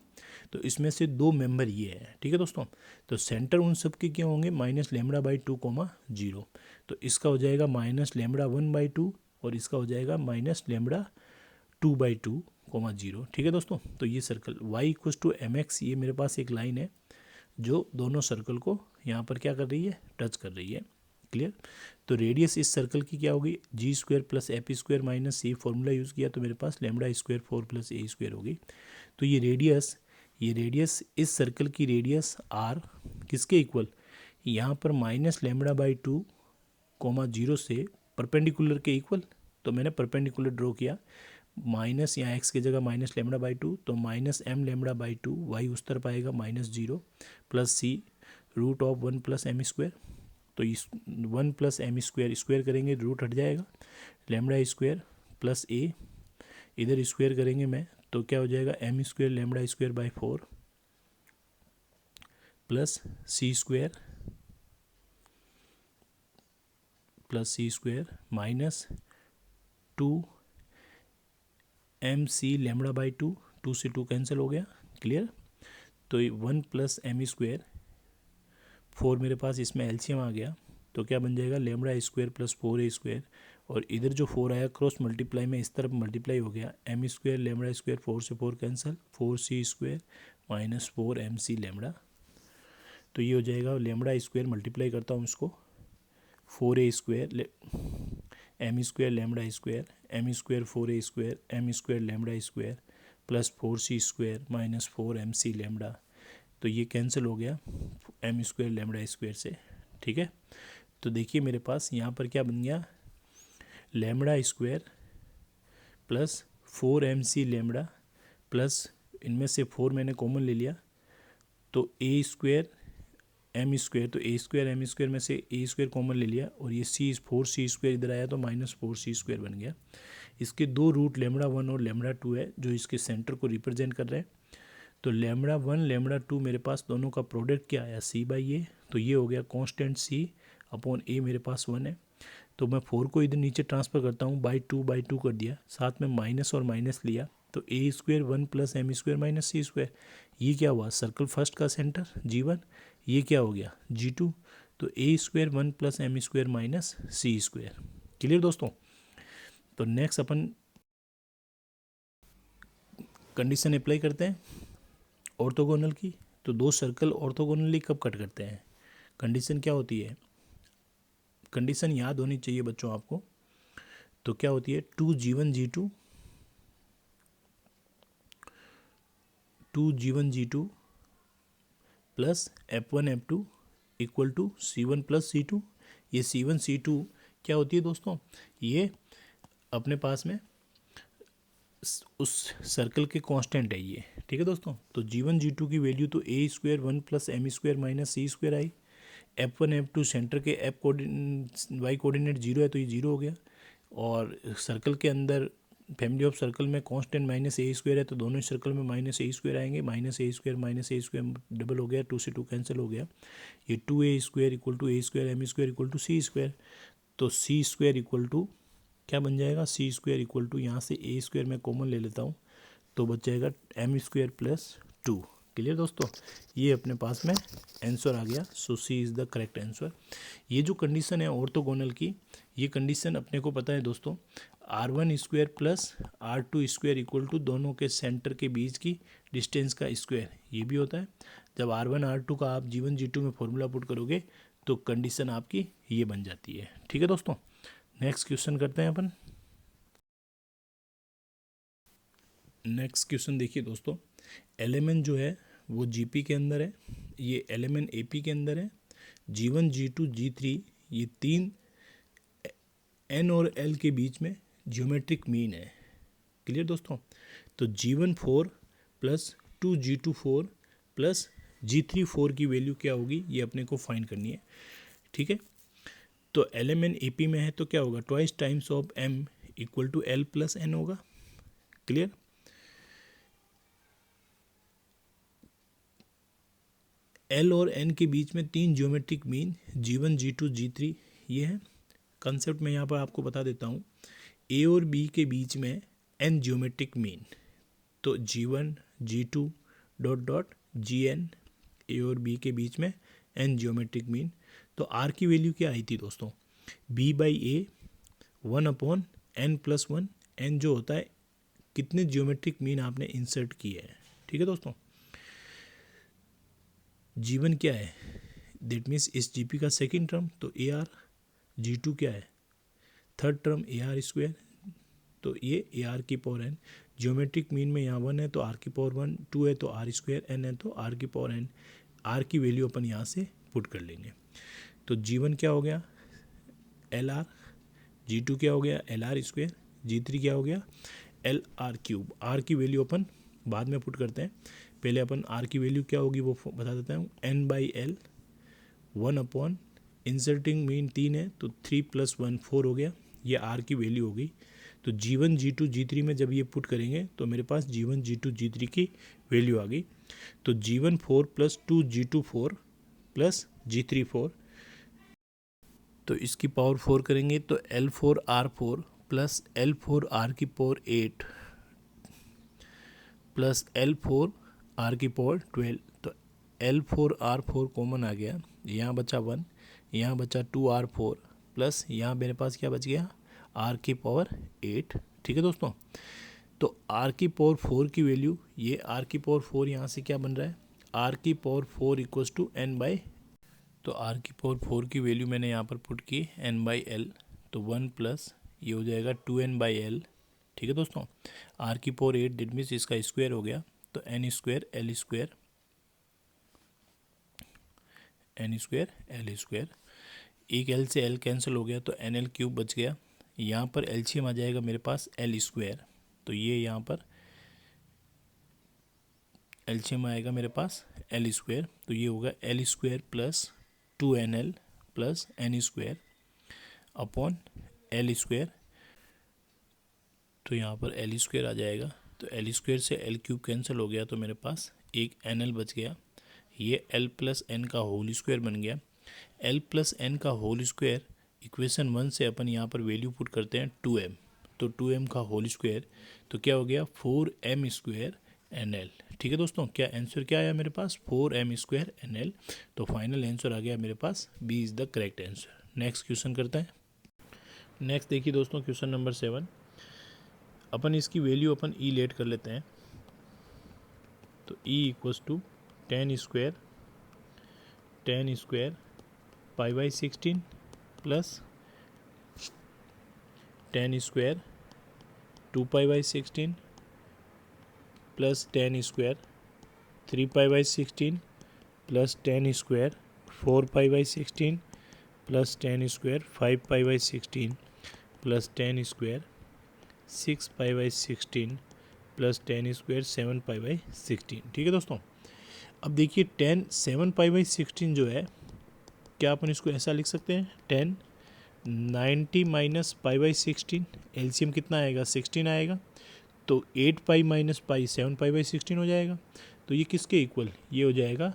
Speaker 1: तो इसमें से 2 मेंबर ये है, ठीक है दोस्तों। तो सेंटर उन सब के क्या होंगे, माइनस लेमड़ा बाई 2, 0। तो इसका हो जाएगा माइनस लेमड़ा 1/2 और इसका हो जाएगा माइनस लेमड़ा 2/2, 0, ठीक है दोस्तों। तो ये circle y equal to mx, ये मेरे पास एक लाइन है जो दोनों सर्कल को यहाँ पर क्या कर रही है, टच कर रही है, क्लियर। तो रेडियस इस सर्कल की क्या होगी, G square plus AP square minus C, formula use किया तो मेरे पास lambda square 4 plus A square होगी। तो ये रेडियस इस सर्कल की रेडियस आर किसके इक्वल, यहाँ पर माइनस लेमड़ा बाई 2, 0 से परपेंडिकुलर के इक्वल। तो मैंने परपेंडिकुलर ड्रॉ किया, माइनस यहाँ एक्स की जगह माइनस लेमड़ा बाई 2, तो minus m lambda by 2, y उस तरफ आएगा -0 plus c root of 1 plus M square. तो इस 1 प्लस एम स्क्वायर स्क्वायर करेंगे रूट हट जाएगा, लेमड़ा स्क्वायर प्लस ए इधर स्क्वायर करेंगे मैं, तो क्या हो जाएगा m square lambda square by 4 plus c square minus 2 m c lambda by 2, 2 से 2 कैंसिल हो गया, क्लियर। तो 1 प्लस एम स्क्वायर 4 मेरे पास इसमें एलसीएम आ गया, तो क्या बन जाएगा लेमड़ा स्क्वायर प्लस 4 स्क्वायर, और इधर जो 4 आया क्रॉस मल्टीप्लाई में इस तरफ मल्टीप्लाई हो गया, एम स्क्वायर लेमड़ा स्क्वायर 4 से 4 cancel, 4c square minus 4mc lambda. तो ये हो जाएगा लेमड़ा स्क्वायर मल्टीप्लाई करता हूँ इसको, 4a square m square lambda square m square 4a square m square lambda square plus 4c square minus 4mc lambda. तो ये कैंसिल हो गया एम स्क्वायर लेमड़ा स्क्वायर से, ठीक है। तो देखिए मेरे पास यहाँ पर क्या बन गया, lambda square plus 4mc lambda plus इनमें से 4 मैंने कॉमन ले लिया, तो ए स्क्वायर एम स्क्वायर, तो ए स्क्वायर एम स्क्वायर में से ए स्क्वायर कॉमन ले लिया, और ये सी 4c स्क्वायर इधर आया तो माइनस 4c स्क्वायर बन गया। इसके 2 रूट लेमड़ा 1 और लेमड़ा 2 है जो इसके सेंटर को रिप्रेजेंट कर रहे हैं। तो लेमड़ा 1 लेमड़ा 2 मेरे पास दोनों का प्रोडक्ट क्या आया, c बाई ए। तो ये हो गया कांस्टेंट c अपॉन ए मेरे पास 1 है। तो मैं 4 को इधर नीचे ट्रांसफ़र करता हूँ, बाई 2 कर दिया, साथ में माइनस और माइनस लिया, तो A square 1 plus M square minus C square. ये क्या हुआ, सर्कल फर्स्ट का सेंटर g1, ये क्या हो गया g2। तो A square 1 plus M square minus C square, clear दोस्तों। तो नेक्स्ट अपन कंडीशन अप्लाई करते हैं ऑर्थोगोनल की। तो 2 सर्कल ऑर्थोगोनली कब कट करते हैं, कंडीशन क्या होती है, कंडीशन याद होनी चाहिए बच्चों आपको। तो क्या होती है 2g1 g2 plus f1 f2 equal to c1 plus c2। ये c1 c2 क्या होती है दोस्तों, ये अपने पास में उस सर्कल के कांस्टेंट है ये, ठीक है दोस्तों। तो g1 g2 की वैल्यू तो A square 1 plus M square minus C square आई, f1 f2 सेंटर के वाई कोऑर्डिनेट 0 है तो ये 0 हो गया, और सर्कल के अंदर फैमिली ऑफ सर्कल में कांस्टेंट माइनस ए स्क्वायर है तो दोनों सर्कल में माइनस ए स्क्वायर आएंगे, माइनस ए स्क्वायर डबल हो गया, 2 से 2 कैंसिल हो गया, ये 2a² equal to a square m square equal to c square, तो सी स्क्वायर इक्वल टू क्या बन जाएगा, सी स्क्वायर इक्वल टू यहाँ से ए स्क्वायर मैं कॉमन ले लेता हूँ तो बच जाएगा एम स्क्वायर प्लस 2। क्लियर दोस्तों, ये अपने पास में आंसर आ गया, सो सी इज़ द करेक्ट आंसर। ये जो कंडीशन है ऑर्थोगोनल की, ये कंडीशन अपने को पता है दोस्तों, r1 square plus r2 square equal to दोनों के सेंटर के बीच की डिस्टेंस का स्क्वायर, ये भी होता है। जब r1 r2 का आप g1 g2 में फॉर्मूला पुट करोगे तो कंडीशन आपकी ये बन जाती है। ठीक है दोस्तों, नेक्स्ट क्वेश्चन करते हैं अपन। नेक्स्ट क्वेश्चन देखिए दोस्तों, एलिमेंट जो है वो जीपी के अंदर है, ये एलिमेंट एपी के अंदर है, G1 G2 G3 ये तीन एन और एल के बीच में ज्योमेट्रिक मीन है। क्लियर दोस्तों, तो G1 4 plus 2 G2 4 plus G3 4 की वैल्यू क्या होगी, ये अपने को फाइंड करनी है। ठीक है, तो एलिमेंट एपी में है तो क्या होगा, twice times of m equal to l plus n होगा। क्लियर, एल और एन के बीच में तीन geometric mean G1 G2 G3 ये है। कंसेप्ट में यहाँ पर आपको बता देता हूँ, ए और बी के बीच में एन ज्योमेट्रिक मीन, तो G1 G2 dot dot GN, ए और बी के बीच में एन ज्योमेट्रिक मीन। तो आर की वैल्यू क्या आई थी दोस्तों, b by A 1/n+1, N जो होता है कितने ज्योमेट्रिक मीन आपने इंसर्ट किए हैं। ठीक है दोस्तों, G1 क्या है, दैट मीन्स इस जीपी का सेकेंड टर्म तो ए आर, G2 क्या है third term A R square, तो ये ए आर की पावर एन, ज्योमेट्रिक मीन में यहाँ 1 है तो आर की पावर 1, 2 है तो आर स्क्वायर, एन है तो आर की पावर एन। आर की वैल्यू अपन यहाँ से पुट कर लेंगे, तो G1 क्या हो गया एल आर, G2 क्या हो गया एल आर स्क्वायर, G3 क्या हो गया एल आर क्यूब। आर की वैल्यू अपन बाद में पुट करते हैं, पहले अपन आर की वैल्यू क्या होगी वो बता देता हूँ, n by l 1/, inserting mean 3 है तो 3 + 1 4 हो गया, ये आर की वैल्यू होगी। तो G1 G2 G3 में जब ये पुट करेंगे तो मेरे पास G1 G2 G3 की वैल्यू आ गई, तो G1 4 plus 2 G2 4 plus G3 4, तो इसकी पावर 4 करेंगे तो L4 R4 plus L4 R की पावर 8 प्लस L4 R की पावर 12, तो L4 R4 कॉमन आ गया, यहाँ बचा 1, यहाँ बचा 2R4 प्लस यहाँ मेरे पास क्या बच गया R की पावर 8। ठीक है दोस्तों, तो R की पावर 4 की वैल्यू, ये R की पावर 4 यहाँ से क्या बन रहा है, R की power 4 equals to n by, तो R की पावर 4 की वैल्यू मैंने यहाँ पर पुट की n बाई एल, तो 1 प्लस ये हो जाएगा 2n बाई एल। ठीक है दोस्तों, R की पावर 8 डेट मीन्स इसका स्क्वायर हो गया, तो n square l square, n square l square, एक एल से एल कैंसिल हो गया तो एन एल क्यूब बच गया, यहाँ पर एलसीएम आ जाएगा मेरे पास एल स्क्वायर, तो ये यहाँ पर एलसीएम आएगा मेरे पास एल स्क्वायर, तो ये होगा l square plus 2nl plus n square upon l square, तो यहाँ पर एल स्क्वायर आ जाएगा, तो एल स्क्वायर से एल क्यूब कैंसिल हो गया तो मेरे पास एक एन एल बच गया, ये एल प्लस एन का होल स्क्वायर बन गया। एल प्लस एन का होल स्क्वायर इक्वेशन 1 से अपन यहाँ पर वैल्यू पुट करते हैं 2m, तो 2m का होल स्क्वायर तो क्या हो गया 4m स्क्वायर एन एल। ठीक है दोस्तों, क्या आंसर क्या आया मेरे पास 4m स्क्वायर एन एल, तो फाइनल आंसर आ गया मेरे पास B is the correct answer. Next question करते हैं। नेक्स्ट देखिए दोस्तों, क्वेश्चन नंबर 7, अपन इसकी वैल्यू अपन ई लेट कर लेते हैं, तो E equals to tan square pi by 16 plus tan square 2 pi by 16 plus tan square 3 pi by 16 plus tan square 4 pi by 16 plus tan square 5 pi by 16 plus tan square 6 pi by 16 plus tan square 7 pi by 16। ठीक है दोस्तों, अब देखिए tan 7 पाई बाई 16 जो है, क्या अपन इसको ऐसा लिख सकते हैं tan 90 minus pi by 16, LCM कितना आएगा 16 आएगा, तो 8 pi minus pi 7 pi by 16 हो जाएगा। तो ये किसके इक्वल, ये हो जाएगा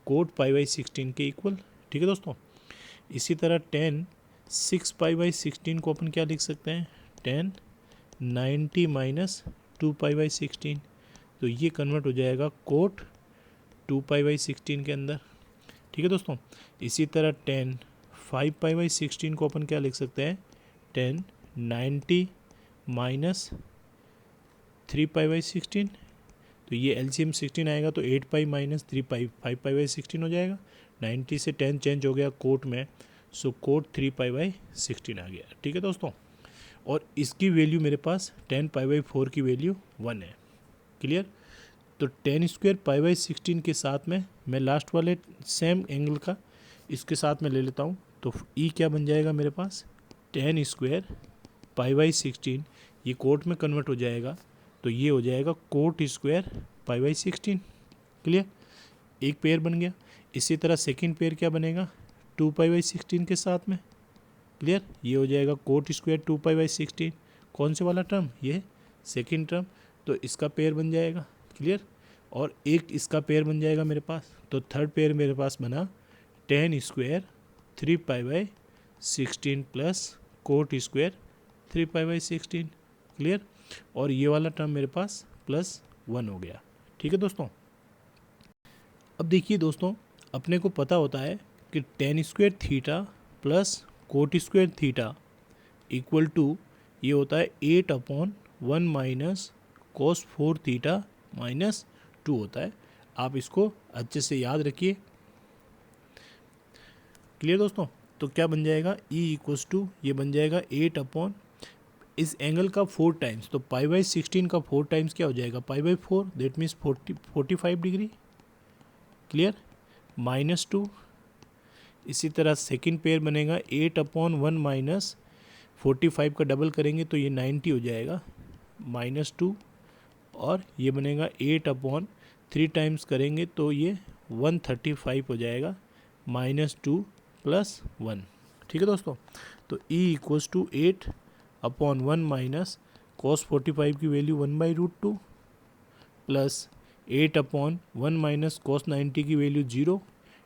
Speaker 1: कोट पाई बाई 16 के इक्वल। ठीक है दोस्तों। इसी तरह 10 6 पाई बाई 16 को अपन क्या लिख सकते हैं, 10 90 माइनस 2 पाई बाई 16, तो ये कन्वर्ट हो जाएगा कोट 2 पाई बाई 16 के अंदर। ठीक है दोस्तों। इसी तरह 10 5 पाई बाई 16 को अपन क्या लिख सकते हैं, 10 90 माइनस 3 पाई बाई 16, तो ये एलसीएम 16 आएगा, तो 8 pi minus 3 pi 5 pi by 16 हो जाएगा। 90 से 10 चेंज हो गया कोट में, सो कोट 3 पाई बाई 16 आ गया। ठीक है दोस्तों। और इसकी वैल्यू मेरे पास 10 पाई बाई 4 की वैल्यू 1 है। क्लियर। तो 10 स्क्वायर पाई बाई 16 के साथ में मैं लास्ट वाले सेम एंगल का इसके साथ में ले लेता हूँ, तो ई क्या बन जाएगा मेरे पास, 10 स्क्वायर पाई बाई 16, ये कोट में कन्वर्ट हो जाएगा, तो ये हो जाएगा coat square pi by 16। Clear. एक पेयर बन गया। इसी तरह सेकंड पेयर क्या बनेगा, 2 पाई बाई 16 के साथ में। क्लियर। ये हो जाएगा कोट स्क्वायर 2 पाई बाई 16, कौन से वाला टर्म, ये सेकंड टर्म, तो इसका पेयर बन जाएगा। क्लियर। और एक इसका पेयर बन जाएगा मेरे पास, तो थर्ड पेयर मेरे पास बना 10 square 3 pi by 16 plus cot square 3 pi by 16। Clear. और ये वाला टर्म मेरे पास +1 हो गया। ठीक है दोस्तों। अब देखिए दोस्तों, अपने को पता होता है कि 10 square theta plus cot square theta equal to ये होता है 8/1 माइनस कोस 4 थीटा माइनस 2 होता है। आप इसको अच्छे से याद रखिए। क्लियर दोस्तों। तो क्या बन जाएगा, E इक्वल्स टू ये बन जाएगा 8 इस एंगल का 4 टाइम्स, तो पाई बाई 16 का 4 टाइम्स क्या हो जाएगा, pi by 4, that means 45 degree. Clear. -2। इसी तरह सेकंड पेयर बनेगा 8/1 माइनस 45 का डबल करेंगे तो ये 90 हो जाएगा, -2। और ये बनेगा 8/3 टाइम्स करेंगे तो ये 135 हो जाएगा, -2 + 1। ठीक है दोस्तों। तो E equals to 8/1 minus cos 45 की वैल्यू 1/√2 प्लस 8/1 माइनस cos 90 की वैल्यू 0,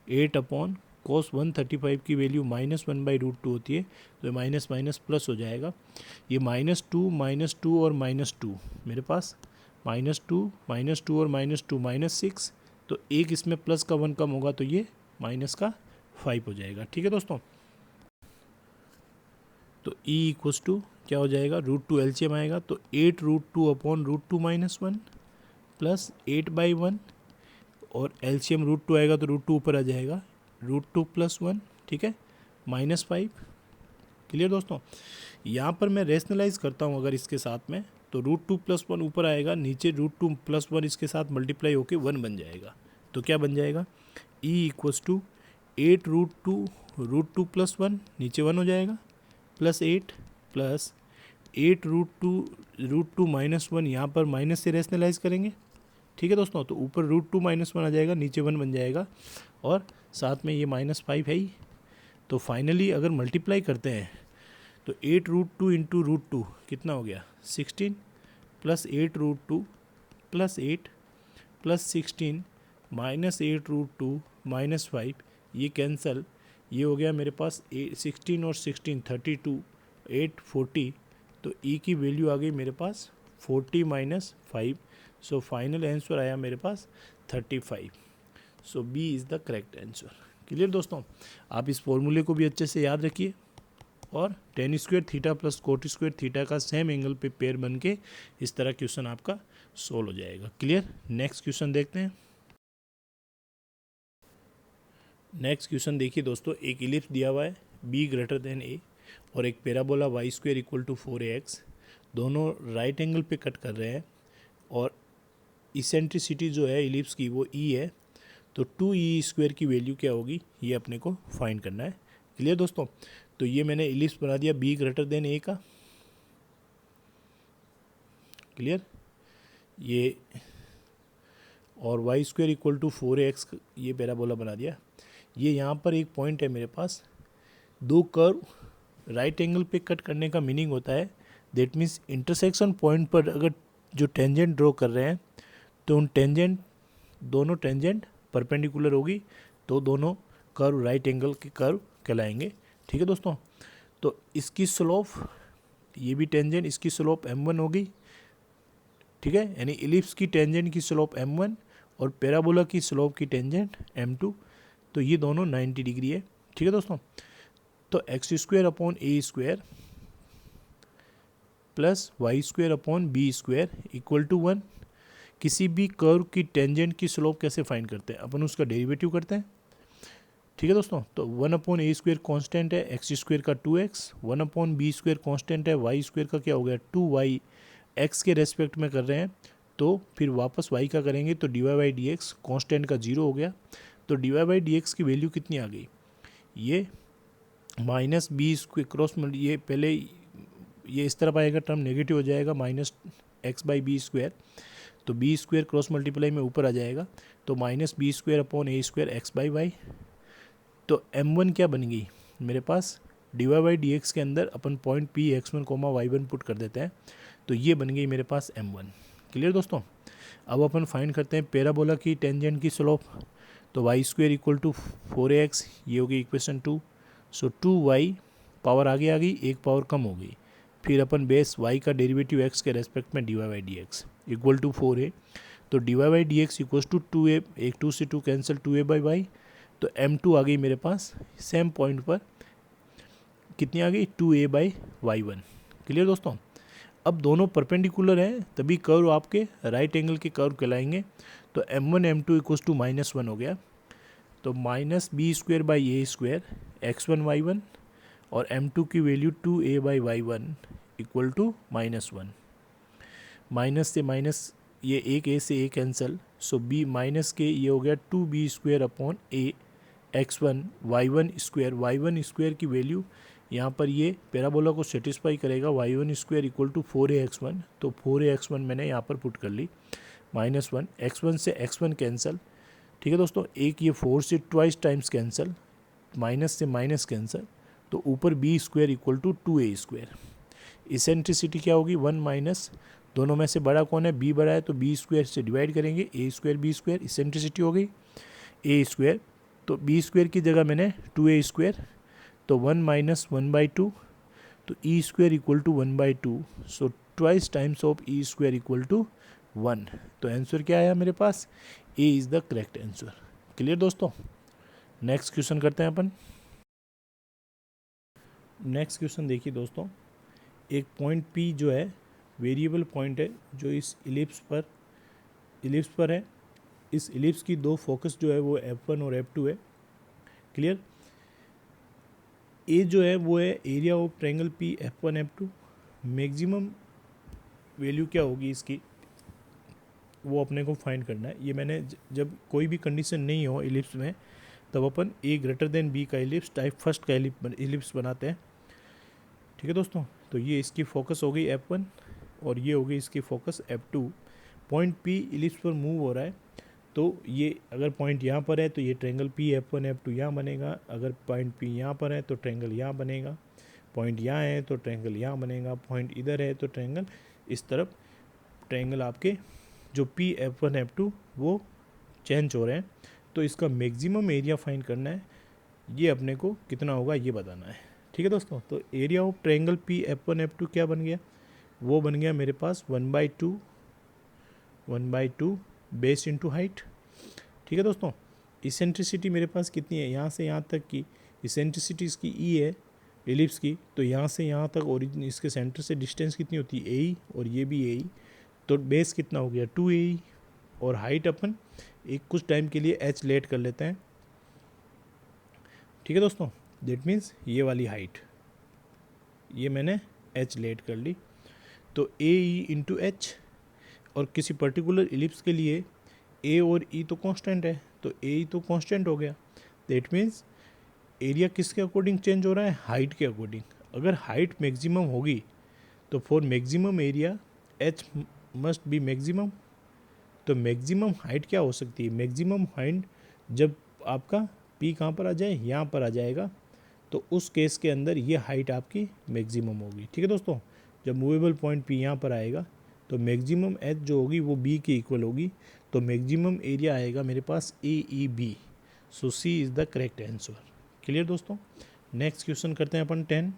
Speaker 1: 8/cos 135 की वैल्यू -1/√2 होती है, तो ये माइनस माइनस प्लस हो जाएगा। ये -2 और -2 मेरे पास -2 और -2 -6, तो एक इसमें प्लस का 1 कम होगा तो ये माइनस का 5 हो जाएगा। ठीक है दोस्तों। तो E इक्वल्स टू क्या हो जाएगा, √2 एलसीएम आएगा, तो 8√2/√2 - 1 प्लस 8/1, और एलसीएम √2 आएगा तो √2 ऊपर आ जाएगा, √2 + 1। ठीक है, -5। क्लियर दोस्तों। यहाँ पर मैं रेशनलाइज करता हूँ अगर इसके साथ में, तो √2 + 1 ऊपर आएगा, नीचे √2 + 1 इसके साथ मल्टीप्लाई होके 1 बन जाएगा। तो क्या बन जाएगा, E इक्वल्स टू 8√2 √2 + 1, नीचे 1 हो जाएगा, +8 प्लस 8√2 -1, यहाँ पर माइनस से रेशनलाइज करेंगे। ठीक है दोस्तों। तो ऊपर √2 - 1 आ जाएगा, नीचे 1 बन जाएगा, और साथ में ये -5 है ही। तो फाइनली अगर मल्टीप्लाई करते हैं तो 8√2 × √2 कितना हो गया, 16 प्लस 8√2 + 8 प्लस 16 -8√2 -5, ये कैंसल, ये हो गया मेरे पास 16 और 16 32, 8 40, तो E की वैल्यू आ गई मेरे पास 40 - 5, सो फाइनल आंसर आया मेरे पास 35। सो B is the correct answer. Clear दोस्तों। आप इस फॉर्मूले को भी अच्छे से याद रखिए, और 10 square theta plus cot square theta का सेम एंगल पे पेयर बन के इस तरह क्वेश्चन आपका सोल्व हो जाएगा। क्लियर। नेक्स्ट क्वेश्चन देखते हैं। नेक्स्ट क्वेश्चन देखिए दोस्तों, एक इलिप्स दिया हुआ है B > A, और एक पैराबोला y² = 4ax, दोनों राइट एंगल पे कट कर रहे हैं, और इसेंट्रिसिटी जो है इलिप्स की वो E है, तो 2e² की वैल्यू क्या होगी ये अपने को फाइंड करना है। क्लियर दोस्तों। तो ये मैंने इलिप्स बना दिया B > A का। क्लियर। ये और y² = 4ax ये पैराबोला बना दिया। ये यहाँ पर एक पॉइंट है मेरे पास, दो कर्व राइट एंगल पे कट करने का मीनिंग होता है, दैट मीन्स इंटरसेक्शन पॉइंट पर अगर जो टेंजेंट ड्रॉ कर रहे हैं तो उन दोनों टेंजेंट परपेंडिकुलर होगी, तो दोनों कर्व राइट एंगल के कर्व कहलाएंगे। ठीक है दोस्तों, तो इसकी स्लोप, ये भी टेंजेंट, इसकी स्लोप m1 होगी। ठीक है, यानी इलिप्स की टेंजेंट की स्लोप m1 और पैराबोला की स्लोप की टेंजेंट m2, तो ये दोनों 90 डिग्री है। ठीक है दोस्तों, तो x square upon A square plus y square upon b square equal to 1। किसी भी कर्व की टेंजेंट की स्लोप कैसे फाइंड करते हैं, अपन उसका डेरिवेटिव करते हैं। ठीक है दोस्तों, तो 1 अपॉन ए स्क्वायर कॉन्स्टेंट है, एक्स स्क्वायर का 2x, 1 upon b square constant है, वाई स्क्वायर का क्या हो गया 2y, एक्स के रेस्पेक्ट में कर रहे हैं तो फिर वापस y का करेंगे तो dy by D X constant का 0 हो गया। तो dy बाई डी एक्स की वैल्यू कितनी आ गई, ये माइनस बी स्क्वायर क्रॉस, ये पहले ये इस तरफ आएगा, टर्म नेगेटिव हो जाएगा, minus X by B square, तो बी स्क्वायर क्रॉस मल्टीप्लाई में ऊपर आ जाएगा, तो minus B square upon A square X by Y. तो m1 क्या बन गई मेरे पास, dy बाई डी एक्स के अंदर अपन point P x1 comma y1 put कर देते हैं, तो ये बन गई मेरे पास m1। क्लियर दोस्तों, अब अपन फाइंड करते हैं पैराबोला की टेंजेंट की स्लोप, तो Y square equal to 4ax, ये होगी इक्वेशन 2। सो 2y पावर आगे आ गई, एक पावर कम हो गई, फिर अपन बेस y का डेरिवेटिव x के रेस्पेक्ट में dy by D x equal to 4a, तो dy by D x equal to 2a, एक 2 से 2 कैंसिल, 2a बाई वाई, तो m2 आ गई मेरे पास सेम पॉइंट पर, कितनी आ गई 2a बाई y1। क्लियर दोस्तों, अब दोनों परपेंडिकुलर हैं तभी कर्व आपके राइट एंगल के कर्व कहलाएंगे। तो m1 m2 इक्वल टू -1 हो गया, तो minus B square by a square x1 y1 और m2 की value 2a by y1 equal to -1। Minus से माइनस, ये एक a से a cancel, so b minus के ये हो गया 2b square upon a x1 y1 square की वैल्यू यहाँ पर ये पैराबोला को सेटिस्फाई करेगा, y1 square equal to 4ax1, तो 4ax1 मैंने यहाँ पर पुट कर ली, -1, x1 से x1 कैंसिल। ठीक है दोस्तों, एक ये 4 से ट्वाइस टाइम्स कैंसिल, माइनस से माइनस कैंसिल, तो ऊपर b square equal to 2a square. Eccentricity क्या होगी 1 माइनस, दोनों में से बड़ा कौन है, b बड़ा है, तो b स्क्वायर से डिवाइड करेंगे, a square b square, eccentricity हो गई a स्क्वायर, तो b स्क्वायर की जगह मैंने 2a स्क्वायर, तो 1 माइनस 1/2, तो E square equal to 1/2, so twice times of E square equal to 1। तो आंसर क्या आया मेरे पास, A is the correct answer. Clear दोस्तों, नेक्स्ट क्वेश्चन करते हैं अपन। नेक्स्ट क्वेश्चन देखिए दोस्तों, एक पॉइंट पी जो है वेरिएबल पॉइंट है जो इस इलिप्स पर है, इस इलिप्स की दो फोकस जो है वो f1 और f2 है। क्लियर, ए जो है वो है area of triangle P f1 f2, maximum value क्या होगी इसकी वो अपने को फाइंड करना है। ये मैंने जब कोई भी कंडीशन नहीं हो इलिप्स में तब अपन ए ग्रेटर देन बी का इलिप्स टाइप फर्स्ट का इलिप्स बनाते हैं। ठीक है दोस्तों, तो ये इसकी फोकस हो गई f1 और ये हो गई इसकी focus f2। Point P ellipse पर मूव हो रहा है, तो ये अगर पॉइंट यहाँ पर है तो ये ट्रायंगल पी f1 f2 यहाँ बनेगा, अगर पॉइंट पी यहाँ पर है तो ट्रायंगल यहाँ बनेगा, पॉइंट यहाँ है तो ट्रायंगल यहाँ बनेगा, पॉइंट इधर है तो ट्रायंगल इस तरफ, ट्रायंगल आपके जो पी f1 f2 वो चेंज हो रहे हैं। तो इसका मैक्सिमम एरिया फाइंड करना है, ये अपने को कितना होगा ये बताना है। ठीक है दोस्तों, तो area of triangle P f1 f2 क्या बन गया, वो बन गया मेरे पास 1/2 बेस इंटू हाइट। ठीक है दोस्तों, इसेंट्रिसिटी मेरे पास कितनी है, यहाँ से यहाँ तक की इसेंट्रिसिटी इसकी ई है इलिप्स की, तो यहाँ से यहाँ तक ओरिजिन इसके सेंटर से डिस्टेंस कितनी होती है ए, और ये भी ए, तो बेस कितना हो गया 2a, और हाइट अपन एक कुछ टाइम के लिए h लेट कर लेते हैं। ठीक है दोस्तों, दैट मीन्स ये वाली हाइट ये मैंने h लेट कर ली, तो ए इंटू एच, और किसी पर्टिकुलर इलिप्स के लिए ए और ई तो कांस्टेंट है, तो ए तो कांस्टेंट हो गया, दैट मीन्स एरिया किसके अकॉर्डिंग चेंज हो रहा है, हाइट के अकॉर्डिंग। अगर हाइट मैक्सिमम होगी तो for maximum area H must be maximum. तो मैक्सिमम हाइट क्या हो सकती है, मैक्सिमम हाइट जब आपका पी कहाँ पर आ जाए, यहाँ पर आ जाएगा, तो उस केस के अंदर ये हाइट आपकी मैक्सिमम होगी। ठीक है दोस्तों, जब मूवेबल पॉइंट P यहाँ पर आएगा तो मैक्सिमम एच जो होगी वो B के इक्वल होगी, तो मैक्सिमम एरिया आएगा मेरे पास AEB। So C is the correct answer. Clear दोस्तों। नेक्स्ट क्वेश्चन करते हैं अपन 10।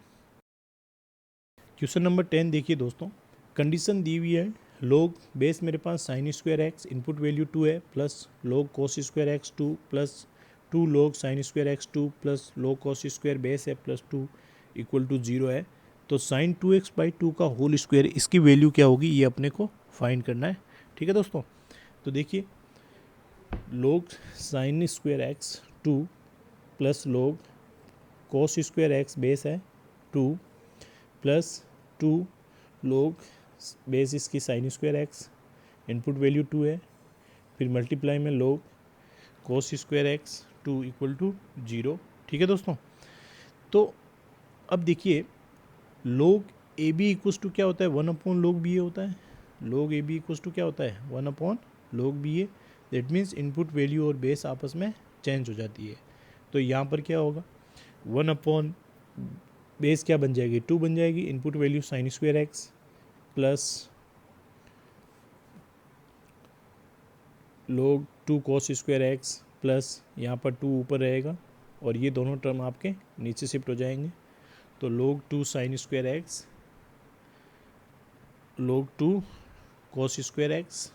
Speaker 1: क्वेश्चन नंबर 10 देखिए दोस्तों, कंडीशन दी हुई है log बेस मेरे पास sine square x, input value 2 है, plus log cos square x 2 plus 2 log sine square x 2 plus log cos square base है प्लस 2 इक्वल टू 0 है। तो साइन 2x/2 का होल स्क्वायर, इसकी वैल्यू क्या होगी ये अपने को फाइंड करना है। ठीक है दोस्तों, तो देखिए log sine square x 2 plus log cos square x base है 2 प्लस 2 log बेस इसकी sine square x, input value 2 है, फिर मल्टीप्लाई में log cos square x 2 equal to 0। ठीक है दोस्तों, तो अब देखिए log AB इक्वल्स टू क्या होता है 1/log BA होता है। log AB इक्वल्स टू क्या होता है 1/log BA। That means input value और बेस आपस में चेंज हो जाती है। तो यहाँ पर क्या होगा 1/ बेस क्या बन जाएगी 2 बन जाएगी, input value sign square x plus log 2 cos square x plus यहाँ पर 2 ऊपर रहेगा और ये दोनों टर्म आपके नीचे शिफ्ट हो जाएंगे। तो log 2 sine square x log 2 cos square x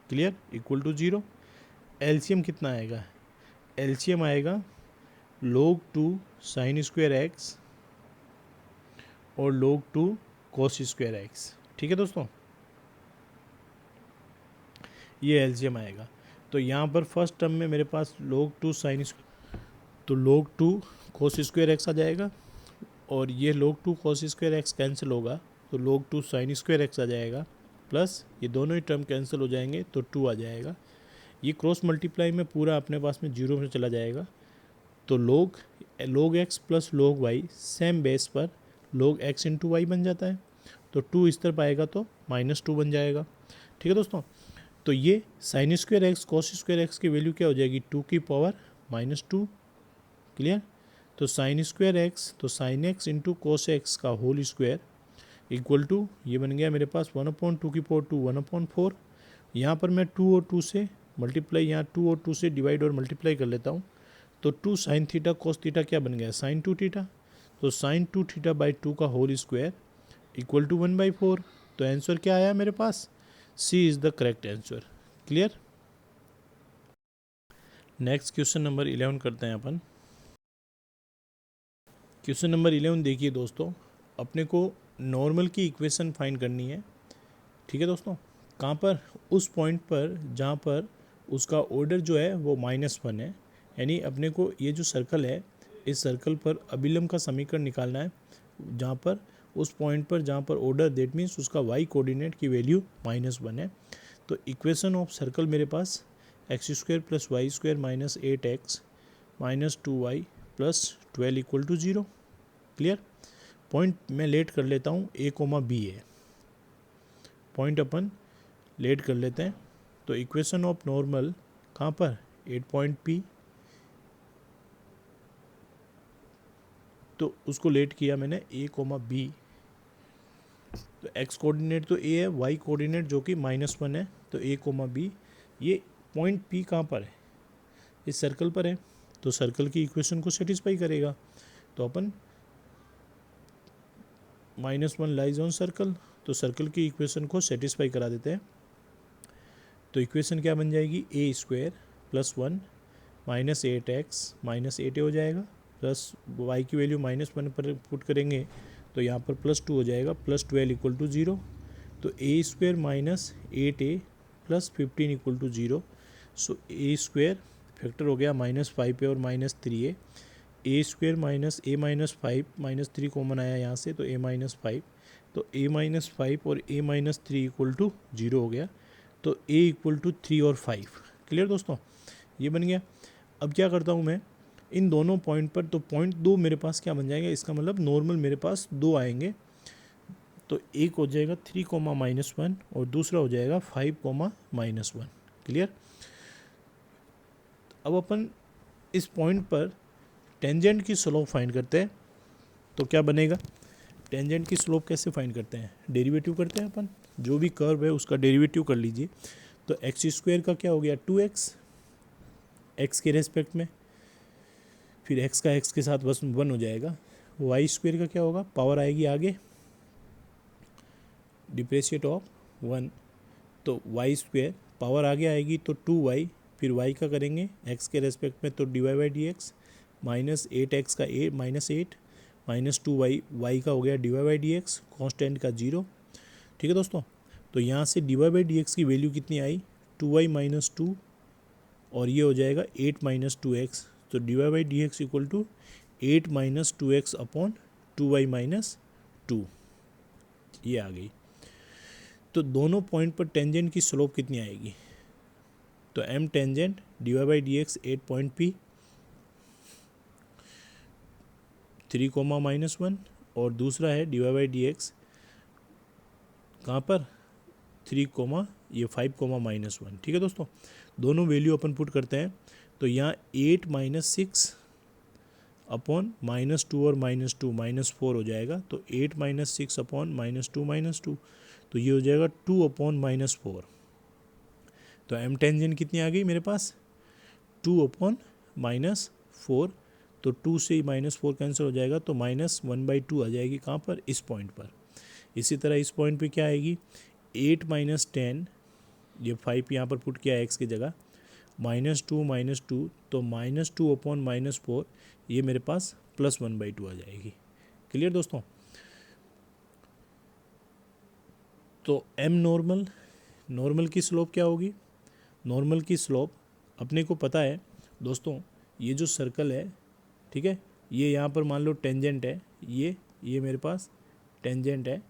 Speaker 1: clear equal to 0। LCM कितना आएगा, एलसीएम आएगा log 2 साइन स्क्वायर एक्स और log 2 cos स्क्वायर एक्स। ठीक है दोस्तों, ये एलसीएम आएगा। तो यहाँ पर फर्स्ट टर्म में मेरे पास log 2 साइन, तो log 2 cos स्क्वायर एक्स आ जाएगा और ये log 2 cos square x cancel होगा तो log 2 साइन स्क्वायर एक्स आ जाएगा, प्लस ये दोनों ही टर्म कैंसिल हो जाएंगे तो 2 आ जाएगा। ये क्रॉस मल्टीप्लाई में पूरा अपने पास में 0 में चला जाएगा। तो log x plus log y same base पर log x इंटू वाई बन जाता है। तो 2 इस तरफ आएगा तो -2 बन जाएगा। ठीक है दोस्तों, तो ये sign square x cos square x की वैल्यू क्या हो जाएगी 2 की पावर -2। क्लियर, तो साइन स्क्वायर एक्स तो sine x into cos x का होल स्क्वायर इक्वल टू ये बन गया मेरे पास 1/2 की पावर 2 1/4। यहाँ पर मैं 2 और 2 से मल्टीप्लाई, यहाँ 2 और 2 से डिवाइड और मल्टीप्लाई कर लेता हूँ। तो 2 साइन थीटा कॉस थीटा क्या बन गया साइन 2 थीटा। तो साइन 2 थीटा बाई 2 का होल स्क्वायर इक्वल टू 1/4। तो आंसर क्या आया मेरे पास, C is the correct answer. Clear. Next question number 11 करते हैं अपन। क्वेश्चन नंबर 11 देखिए दोस्तों, अपने को नॉर्मल की इक्वेशन फाइंड करनी है। ठीक है दोस्तों, कहाँ पर, उस पॉइंट पर जहाँ पर उसका ऑर्डर जो है वो -1 है, यानी अपने को ये जो सर्कल है इस सर्कल पर अभिलंब का समीकरण निकालना है जहाँ पर उस पॉइंट पर जहाँ पर ऑर्डर दैट मीन्स उसका y कोऑर्डिनेट की वैल्यू -1 है। तो इक्वेशन ऑफ सर्कल मेरे पास x² + y² - 8x - 2y + 12 equal to 0। Clear. Point मैं लेट कर लेता हूँ a, b है, पॉइंट अपन लेट कर लेते हैं। तो इक्वेशन ऑफ नॉर्मल कहाँ पर 8 पॉइंट P, तो उसको लेट किया मैंने a, b। तो x कोऑर्डिनेट तो a है, y कोऑर्डिनेट जो कि -1 है, तो a, b। ये पॉइंट P कहाँ पर है, इस सर्कल पर है, तो सर्कल की इक्वेशन को सेटिस्फाई करेगा। तो अपन -1 लाइज ऑन सर्कल, तो सर्कल की इक्वेशन को सेटिस्फाई करा देते हैं। तो इक्वेशन क्या बन जाएगी a² + 1 - 8x - 8a हो जाएगा, प्लस y की वैल्यू -1 पर पुट करेंगे तो यहाँ पर +2 हो जाएगा, +12 इक्वल टू 0। तो a² - 8a + 15 equal to 0। So a² factor हो गया -5a और -3a, a² - a -5 -3 कॉमन आया यहाँ से, तो a -5, तो a -5 और a -3 इक्वल टू 0 हो गया। तो a इक्वल टू 3 और 5। क्लियर दोस्तों, ये बन गया। अब क्या करता हूँ मैं इन दोनों पॉइंट पर, तो पॉइंट 2 मेरे पास क्या बन जाएगा, इसका मतलब नॉर्मल मेरे पास 2 आएंगे। तो एक हो जाएगा 3, -1 और दूसरा हो जाएगा 5, -1। क्लियर। अब अपन इस पॉइंट पर टेंजेंट की स्लोप फाइंड करते हैं तो क्या बनेगा, टेंजेंट की स्लोप कैसे फाइंड करते हैं, डेरिवेटिव करते हैं अपन, जो भी कर्व है उसका डेरिवेटिव कर लीजिए। तो एक्स स्क्वायर का क्या हो गया 2x, एक्स के रेस्पेक्ट में, फिर एक्स का एक्स के साथ बस 1 हो जाएगा। वाई स्क्वायर का क्या होगा, पावर आएगी आगे, डिप्रेशिएट ऑफ 1, तो वाई स्क्वायर पावर आगे आएगी तो 2y, फिर y का करेंगे x के रेस्पेक्ट में तो D Y by D X, minus 8x का -8 माइनस 2y, y का हो गया D Y by D X, constant का 0। ठीक है दोस्तों, तो यहाँ से डिवाई बाई डी एक्स की वैल्यू कितनी आई 2y माइनस 2, और ये हो जाएगा 8 माइनस 2x, तो D Y by D x equal to 8 minus 2x upon 2y minus 2, ये आ गई। तो दोनों पॉइंट पर टेंजेंट की स्लोप कितनी आएगी, तो m tangent D Y by D X 8 point p 3 comma -1, और दूसरा है डिवाई बाई डी एक्स कहाँ पर 3 कोमा ये 5 कोमा -1। ठीक है दोस्तों, दोनों वैल्यू अपन पुट करते हैं तो यहाँ 8 माइनस 6 अपॉन -2 और -2 -4 हो जाएगा, तो 8 माइनस 6 अपॉन -2 तो ये हो जाएगा 2 अपॉन -4। तो m टेंजेंट कितनी आ गई मेरे पास 2 अपॉन -4, तो 2 से -4 कैंसिल हो जाएगा तो -1/2 आ जाएगी कहाँ पर, इस पॉइंट पर। इसी तरह इस पॉइंट पे क्या आएगी 8 माइनस 10, ये 5 यहाँ पर पुट किया x की जगह, -2 तो -2 अपॉन -4, ये मेरे पास +1/2 आ जाएगी। क्लियर दोस्तों, तो m नॉर्मल की स्लोप क्या होगी, नॉर्मल की स्लोप अपने को पता है दोस्तों, ये जो सर्कल है, ठीक है, ये यहाँ पर मान लो टेंजेंट है, ये मेरे पास टेंजेंट है,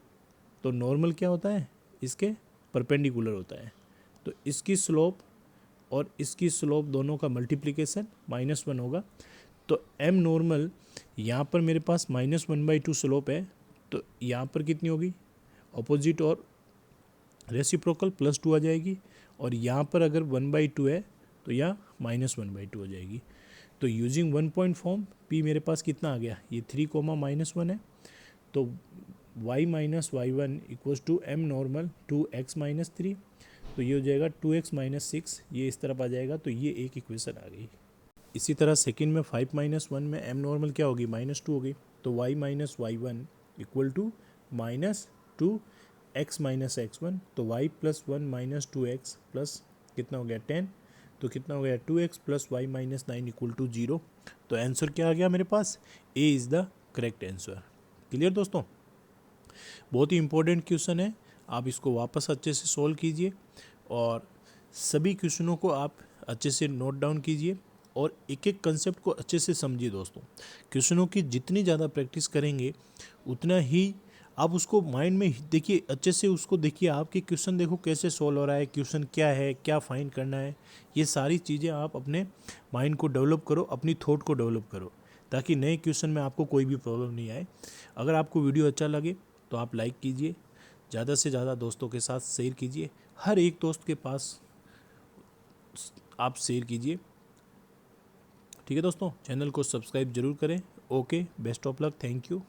Speaker 1: तो नॉर्मल क्या होता है इसके परपेंडिकुलर होता है, तो इसकी स्लोप और इसकी स्लोप दोनों का मल्टीप्लिकेशन -1 होगा। तो m नॉर्मल यहाँ पर मेरे पास -1/2 स्लोप है, तो यहाँ पर कितनी होगी अपोजिट और रेसिप्रोकल +2 आ जाएगी, और यहाँ पर अगर 1/2 है तो यहाँ -1/2 हो जाएगी। तो यूजिंग 1 पॉइंट फॉर्म p मेरे पास कितना आ गया, ये 3 कोमा -1 है, तो y minus y1 equals to m normal 2x minus 3, तो ये हो जाएगा 2x माइनस 6, ये इस तरफ आ जाएगा, तो ये एक इक्वेशन आ गई। इसी तरह सेकंड में 5 माइनस 1 में m नॉर्मल क्या होगी -2 होगी, तो y minus y1 equal to -2x minus x1, तो y plus 1 minus 2x plus कितना हो गया 10, तो कितना हो गया 2x plus y minus 9 equal to 0। तो आंसर क्या आ गया मेरे पास, A is the correct answer. Clear दोस्तों, बहुत ही इंपॉर्टेंट क्वेश्चन है, आप इसको वापस अच्छे से सॉल्व कीजिए और सभी क्वेश्चनों को आप अच्छे से नोट डाउन कीजिए और एक एक कंसेप्ट को अच्छे से समझिए दोस्तों। क्वेश्चनों की जितनी ज़्यादा प्रैक्टिस करेंगे उतना ही आप उसको माइंड में देखिए, अच्छे से उसको देखिए, आपके क्वेश्चन देखो कैसे सॉल्व हो रहा है, क्वेश्चन क्या है, क्या फाइंड करना है, ये सारी चीज़ें आप अपने माइंड को डेवलप करो, अपनी थॉट को डेवलप करो, ताकि नए क्वेश्चन में आपको कोई भी प्रॉब्लम नहीं आए। अगर आपको वीडियो अच्छा लगे तो आप लाइक कीजिए, ज़्यादा से ज़्यादा दोस्तों के साथ शेयर कीजिए, हर एक दोस्त के पास आप शेयर कीजिए। ठीक है दोस्तों, चैनल को सब्सक्राइब जरूर करें। Okay, best of luck, thank you.